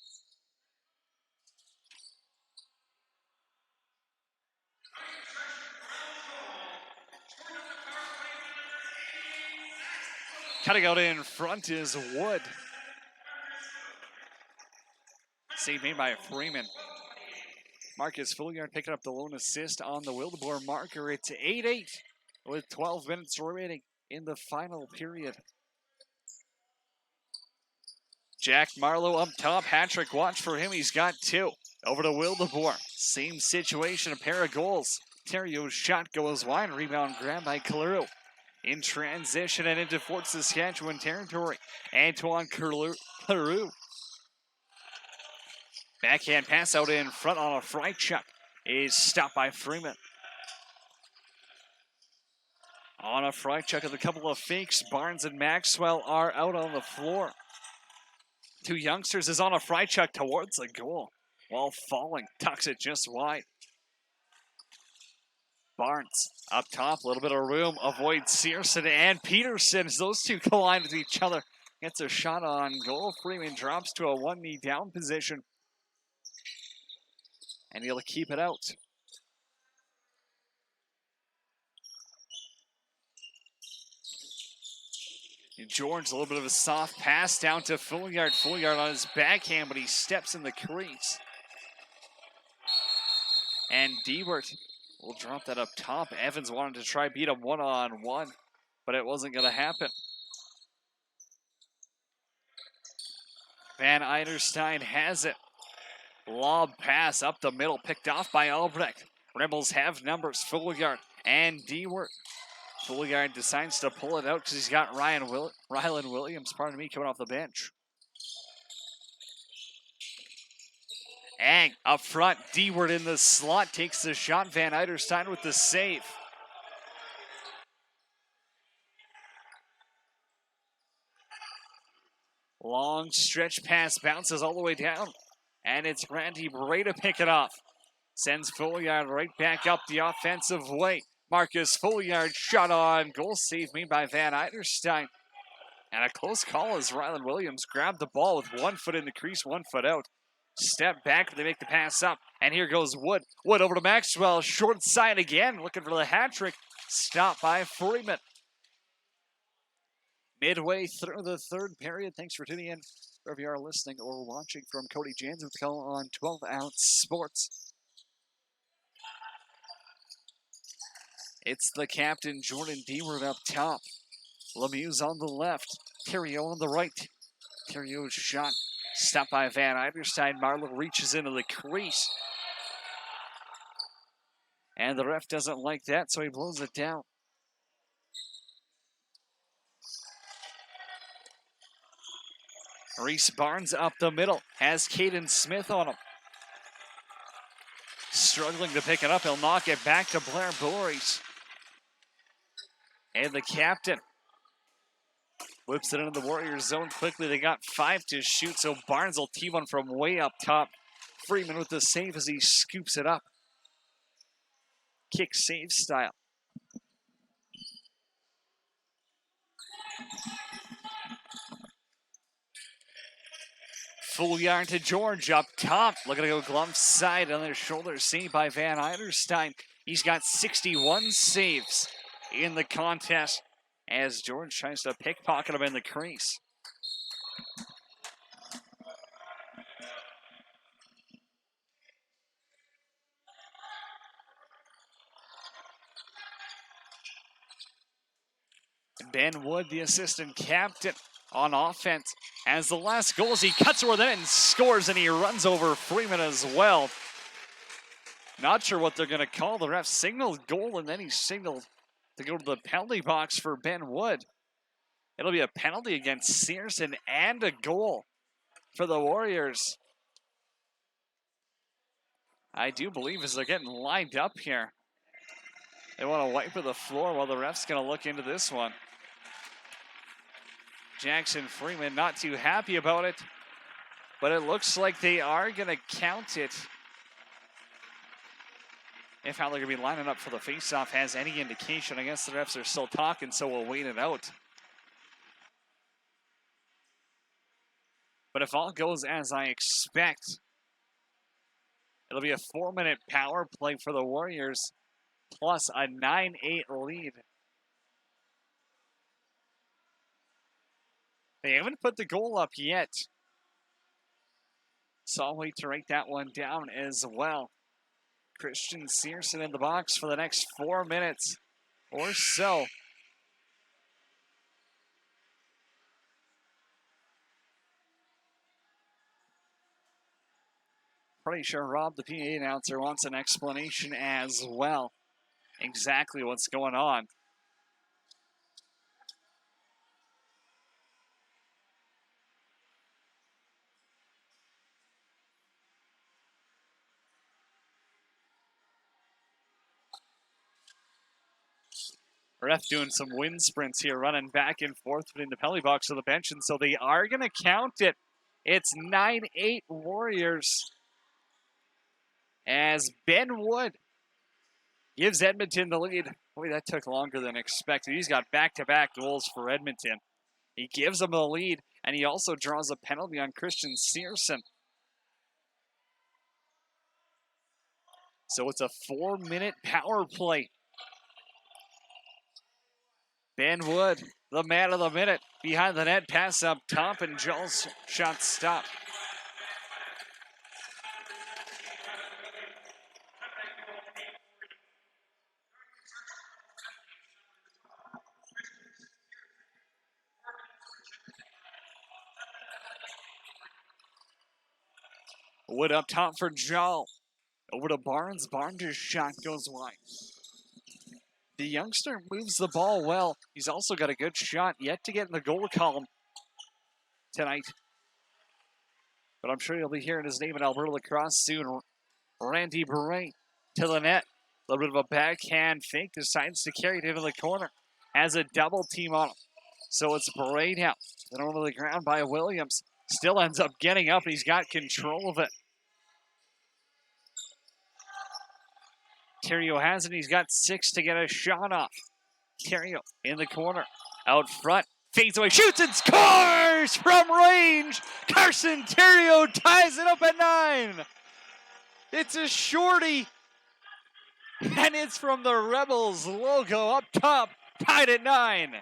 Cutting out in front is Wood. Save made by Freeman. Marcus Fouillard picking up the lone assist on the Wildeboer marker. It's 8-8 with 12 minutes remaining in the final period. Jack Marlowe up top. Hat-trick watch for him. He's got 2. Over to Wildeboer. Same situation, a pair of goals. Theriault's shot goes wide. Rebound grabbed by Carew. In transition and into Fort Saskatchewan territory. Antoine Carew. Backhand pass out in front on a Freichuk is stopped by Freeman. On a Freichuk with a couple of fakes, Barnes and Maxwell are out on the floor. 2 youngsters is on a Freichuk towards the goal while falling. Tucks it just wide. Barnes up top, a little bit of room, avoids Searson and Peterson as those two collide with each other. Gets a shot on goal. Freeman drops to a 1-knee down position. And he'll keep it out. George, a little bit of a soft pass down to Fouillard. Fouillard on his backhand, but he steps in the crease. And Dewar We'll drop that up top. Evans wanted to try beat him one-on-one, but it wasn't going to happen. Van Eiderstein has it. Lob pass up the middle, picked off by Albrecht. Rebels have numbers, Fouillard and Dewart. Fouillard decides to pull it out because he's got Rylan Williams, coming off the bench. Ag up front, Dewart in the slot, takes the shot. Van Eiderstein with the save. Long stretch pass, bounces all the way down. And it's Randy Bray to pick it off. Sends Fouillard right back up the offensive way. Marcus Fouillard shot on goal, save made by Van Eiderstein. And a close call as Rylan Williams grabbed the ball with 1 foot in the crease, 1 foot out. Step back, they make the pass up. And here goes Wood. Wood over to Maxwell, short side again, looking for the hat trick. Stopped by Freeman. Midway through the third period. Thanks for tuning in, wherever you are listening or watching from Cody Jansen with the call on 12-Ounce Sports. It's the captain, Jordan Dewart, up top. Lemieux's on the left. Theriot on the right. Theriot's shot stopped by Van Eiderstein. Marlowe reaches into the crease. And the ref doesn't like that, so he blows it down. Reese Barnes up the middle, has Caden Smith on him. Struggling to pick it up, he'll knock it back to Blair Boris. And the captain whips it into the Warriors zone quickly. They got 5 to shoot, so Barnes will tee one from way up top. Freeman with the save as he scoops it up. Kick save style. Fouillard to George up top. Looking to go glove side on their shoulder. Saved by Van Eiderstein. He's got 61 saves in the contest as George tries to pickpocket him in the crease. Ben Wood, the assistant captain, on offense. As the last goal, as he cuts over that and scores, and he runs over Freeman as well. Not sure what they're going to call. The ref signaled goal, and then he signaled to go to the penalty box for Ben Wood. It'll be a penalty against Searson and a goal for the Warriors. I do believe as they're getting lined up here, they want to wipe the floor while the ref's going to look into this one. Jackson Freeman not too happy about it, but it looks like they are going to count it. If how they're going to be lining up for the faceoff has any indication, I guess the refs are still talking, so we'll wait it out. But if all goes as I expect, it'll be a 4-minute power play for the Warriors, plus a 9-8 lead. They haven't put the goal up yet, so I'll wait to write that one down as well. Christian Searson in the box for the next 4 minutes or so. Pretty sure Rob, the PA announcer, wants an explanation as well. Exactly what's going on. Ref doing some wind sprints here, running back and forth between the penalty box to the bench, and so they are going to count it. It's 9-8 Warriors as Ben Wood gives Edmonton the lead. Boy, that took longer than expected. He's got back-to-back goals for Edmonton. He gives them the lead, and he also draws a penalty on Christian Searson. So it's a 4-minute power play. Ben Wood, the man of the minute, behind the net, pass up top, and Joel's shot stopped. Wood up top for Jal. Over to Barnes. Barnes' shot goes wide. The youngster moves the ball well. He's also got a good shot yet to get in the goal column tonight. But I'm sure you'll be hearing his name in Alberta lacrosse soon. Randy Bray to the net. A little bit of a backhand fake. Decides to carry it into the corner. Has a double team on him. So it's Bray now. Then over to the ground by Williams. Still ends up getting up. He's got control of it. Terrio has it. He's got 6 to get a shot off. Terrio in the corner. Out front. Fades away. Shoots and scores from range. Carson Terrio ties it up at 9. It's a shorty. And it's from the Rebels logo up top. Tied at 9.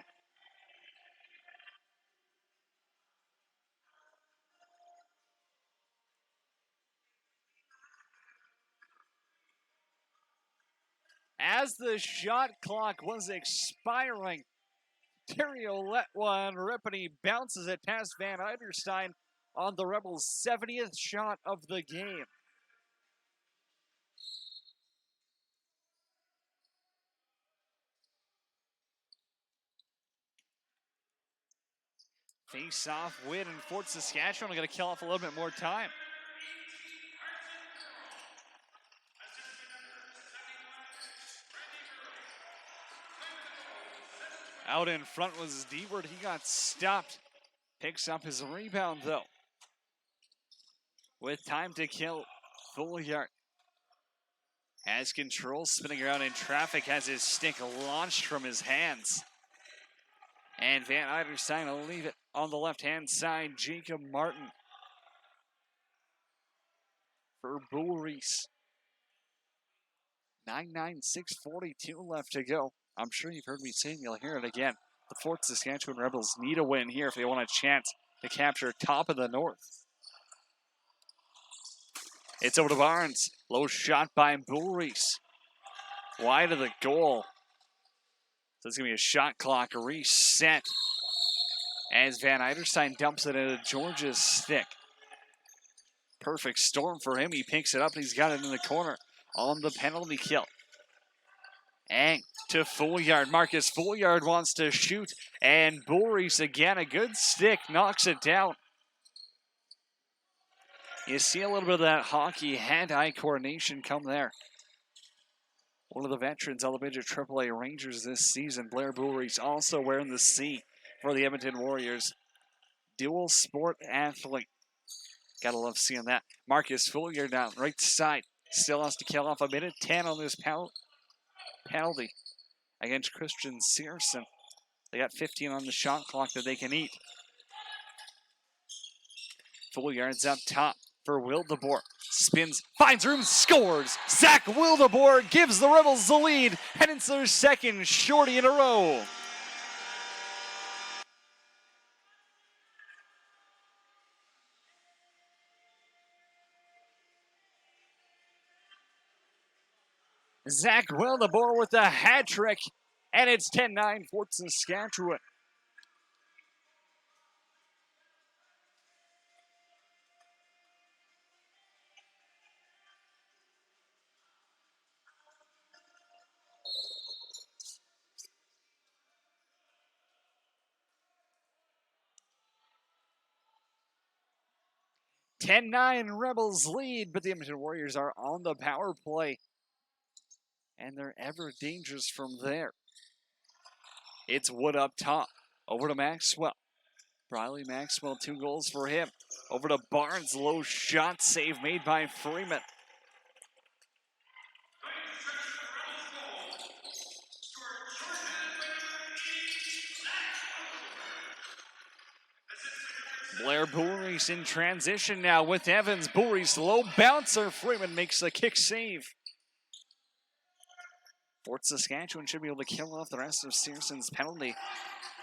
As the shot clock was expiring, Terrio let one rip and he bounces it past Van Eiderstein on the Rebels' 70th shot of the game. Face-off win in Fort Saskatchewan. I'm going to kill off a little bit more time. Out in front was Deward. He got stopped. Picks up his rebound, though. With time to kill, Folliard has control, spinning around in traffic, has his stick launched from his hands. And Van Eiderstein will leave it on the left-hand side. Jacob Martin for Bull Reese. 9:06:42 left to go. I'm sure you've heard me say it, you'll hear it again. The Fort Saskatchewan Rebels need a win here if they want a chance to capture top of the North. It's over to Barnes. Low shot by Bull Reese. Wide of the goal. So it's going to be a shot clock reset as Van Eiderstein dumps it into George's stick. Perfect storm for him. He picks it up and he's got it in the corner on the penalty kill. And to Folliard. Marcus Folliard wants to shoot. And Bull Reese again, a good stick, knocks it down. You see a little bit of that hockey hand-eye coordination come there. One of the veterans, elevated AAA Rangers this season, Blair Bull Reese, also wearing the C for the Edmonton Warriors. Dual sport athlete. Gotta love seeing that. Marcus Folliard down right side. Still has to kill off a minute 10 on this penalty against Christian Searson. They got 15 on the shot clock that they can eat. Folliard's up top for Wildeboer. Spins, finds room, scores. Zach Wildeboer gives the Rebels the lead, and it's their second shorty in a row. Zach Wildeboer with a hat trick, and it's 10-9 Fort Saskatchewan. Rebels lead, but the Edmonton Warriors are on the power play. And they're ever dangerous from there. It's Wood up top. Over to Maxwell. Briley Maxwell, 2 goals for him. Over to Barnes, low shot save made by Freeman. Blair Bull Reese in transition now with Evans. Bull Reese, low bouncer. Freeman makes the kick save. Fort Saskatchewan should be able to kill off the rest of Searson's penalty.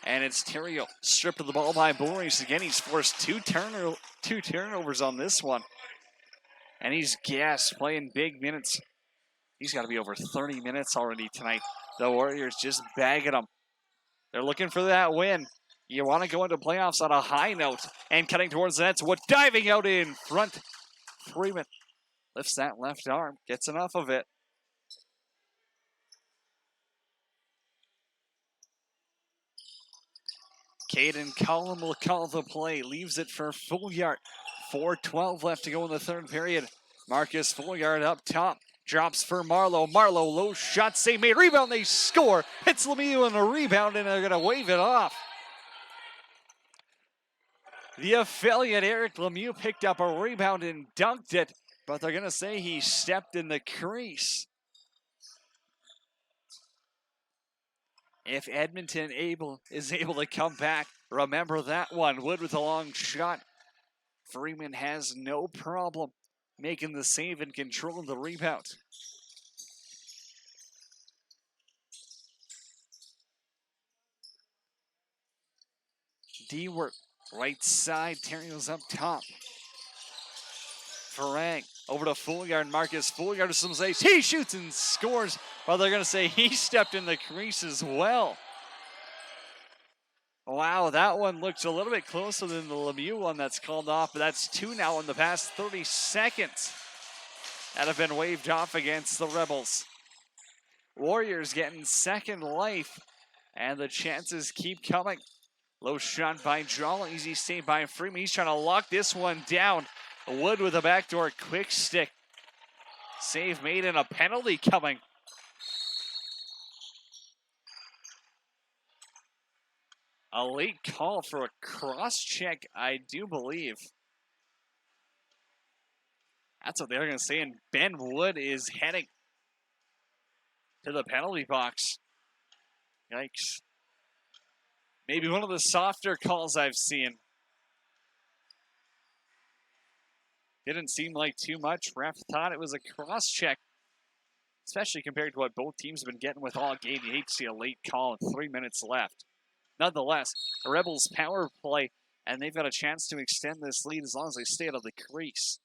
And it's Terrio stripped of the ball by Bull Reese. Again, he's forced two turnovers on this one. And he's gassed, playing big minutes. He's got to be over 30 minutes already tonight. The Warriors just bagging him. They're looking for that win. You want to go into playoffs on a high note. And cutting towards the net, Wood diving out in front Freeman lifts that left arm, gets enough of it. Caden Collin will call the play, leaves it for Fouillard. 4:12 left to go in the third period. Marcus Fouillard up top, drops for Marlowe. Marlowe, low shot, save made, rebound, they score. It's Lemieux on the rebound, and they're going to wave it off. The affiliate, Eric Lemieux, picked up a rebound and dunked it, but they're going to say he stepped in the crease. If Edmonton is able to come back, remember that one. Wood with a long shot. Freeman has no problem making the save and controlling the rebound. Dewart, right side. Terrio's up top. Farang over to Fouillard. Marcus Fouillard with some saves. He shoots and scores. Well, they're going to say he stepped in the crease as well. Wow, that one looks a little bit closer than the Lemieux one that's called off, but that's 2 now in the past 30 seconds that have been waved off against the Rebels. Warriors getting second life, and the chances keep coming. Low shot by Jala, easy save by Freeman. He's trying to lock this one down. Wood with a backdoor quick stick. Save made and a penalty coming. A late call for a cross check, I do believe. That's what they're going to say, and Ben Wood is heading to the penalty box. Yikes. Maybe one of the softer calls I've seen. Didn't seem like too much. Ref thought it was a cross check, especially compared to what both teams have been getting with all game. You hate to see a late call with 3 minutes left. Nonetheless, the Rebels power play, and they've got a chance to extend this lead as long as they stay out of the crease.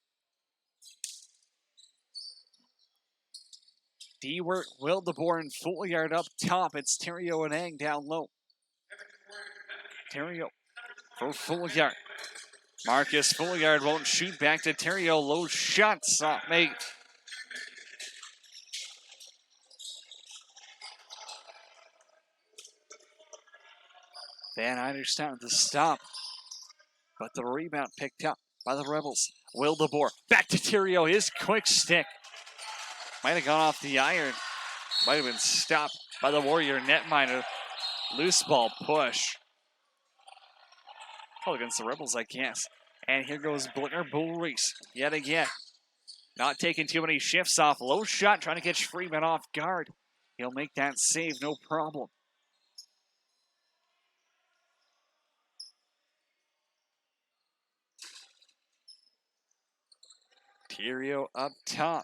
Dewart, Wildeboer, and Fouillard up top. It's Terrio and Ang down low. Terrio for Fouillard. Marcus Fouillard won't shoot back to Terrio. Low shot, soft mate. Van Eiderstein with the stop, but the rebound picked up by the Rebels. Wildeboer back to Terrio, his quick stick. Might have gone off the iron. Might have been stopped by the Warrior netminder. Loose ball push. Call against the Rebels, I guess. And here goes Blair Bullreese yet again. Not taking too many shifts off. Low shot, trying to catch Freeman off guard. He'll make that save, no problem. Terrio up top.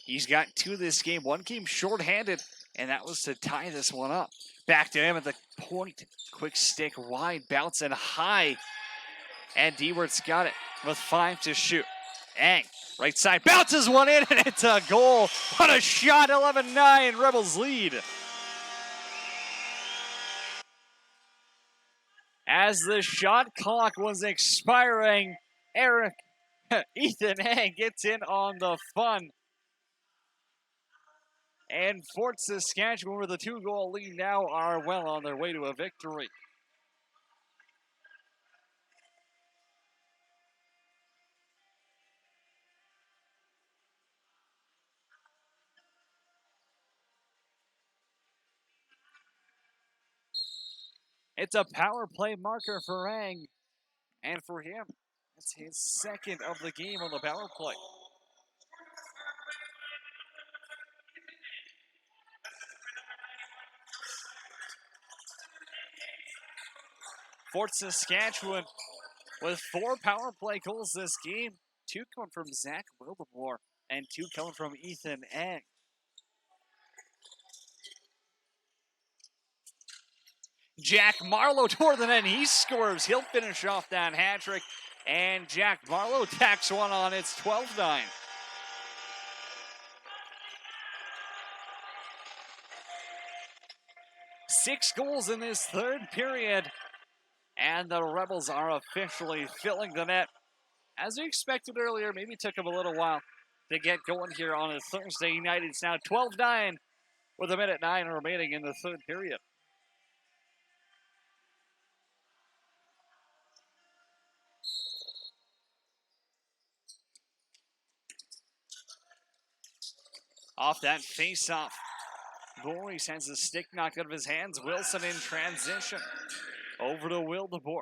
He's got 2 this game. One came shorthanded, and that was to tie this one up. Back to him at the point. Quick stick wide, bounce and high. And Dewart's got it with 5 to shoot. Ang, right side, bounces one in, and it's a goal. What a shot, 11-9, Rebels lead. As the shot clock was expiring, Ethan Ang gets in on the fun. And Fort Saskatchewan, with a 2-goal lead now, are well on their way to a victory. It's a power play marker for Ang. And for him, it's his second of the game on the power play. Fort Saskatchewan with 4 power play goals this game. 2 coming from Zach Wildeboer and 2 coming from Ethan Ang. Jack Marlowe toward the net. He scores. He'll finish off that hat trick. And Jack Marlowe tacks one on. It's 12-9. Six goals in this third period. And the Rebels are officially filling the net as we expected earlier, maybe took him a little while to get going here on a Thursday night. It's now 12-9 with 1:09 remaining in the third period. Off that face-off, Voorhees has the stick knocked out of his hands. Wilson in transition. Over to Wildeboer.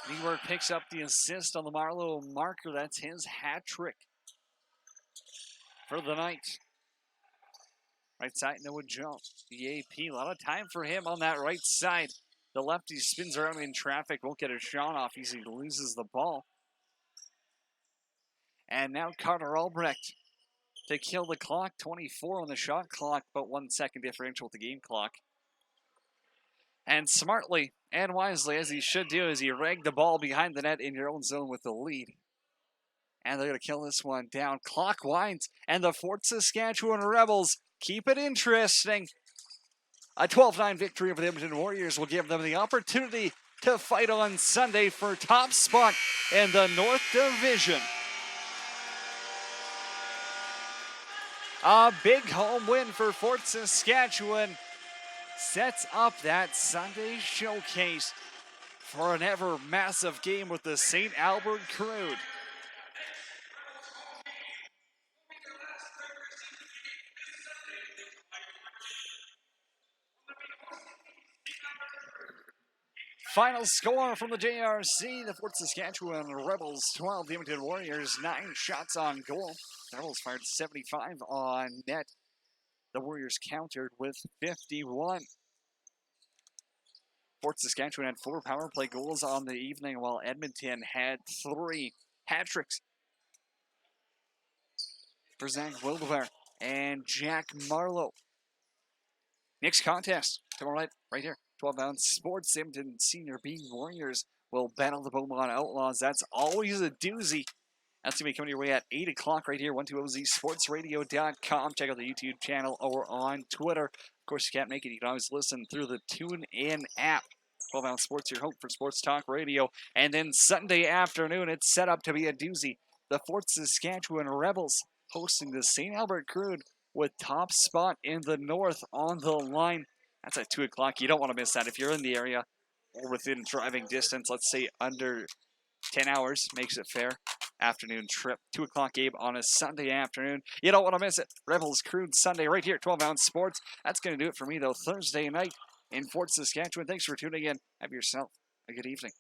Nieberg picks up the assist on the Marlowe marker. That's his hat trick for the night. Right side, Noah Jones. The AP, a lot of time for him on that right side. The lefty spins around in traffic, won't get a shot off. He loses the ball. And now Carter Albrecht to kill the clock. 24 on the shot clock, but 1 second differential with the game clock. And smartly and wisely, as he should do, as he ragged the ball behind the net in your own zone with the lead. And they're going to kill this one down. Clock winds, and the Fort Saskatchewan Rebels keep it interesting. A 12-9 victory over the Edmonton Warriors will give them the opportunity to fight on Sunday for top spot in the North Division. A big home win for Fort Saskatchewan sets up that Sunday showcase for an ever massive game with the St. Albert Crude. Final score from the JRC, the Fort Saskatchewan Rebels 12, the Edmonton Warriors 9 shots on goal. The Rebels fired 75 on net. The Warriors countered with 51. Fort Saskatchewan had 4 power play goals on the evening, while Edmonton had 3 hat tricks for Zach Wildeboer and Jack Marlowe. Next contest, tomorrow night, right here. 12-ounce Sports, Edmonton Senior B Warriors will battle the Beaumont Outlaws. That's always a doozy. That's going to be coming your way at 8 o'clock right here, 120zsportsradio.com. Check out the YouTube channel or on Twitter. Of course, you can't make it. You can always listen through the TuneIn app. 12-ounce Sports, your home for sports talk radio. And then Sunday afternoon, it's set up to be a doozy. The Fort Saskatchewan Rebels hosting the St. Albert Crude with top spot in the north on the line. That's at 2 o'clock. You don't want to miss that. If you're in the area or within driving distance, let's say under 10 hours, makes it fair. Afternoon trip. 2 o'clock game on a Sunday afternoon. You don't want to miss it. Rebels Crude Sunday right here, 12-ounce Sports. That's going to do it for me, though, Thursday night in Fort Saskatchewan. Thanks for tuning in. Have yourself a good evening.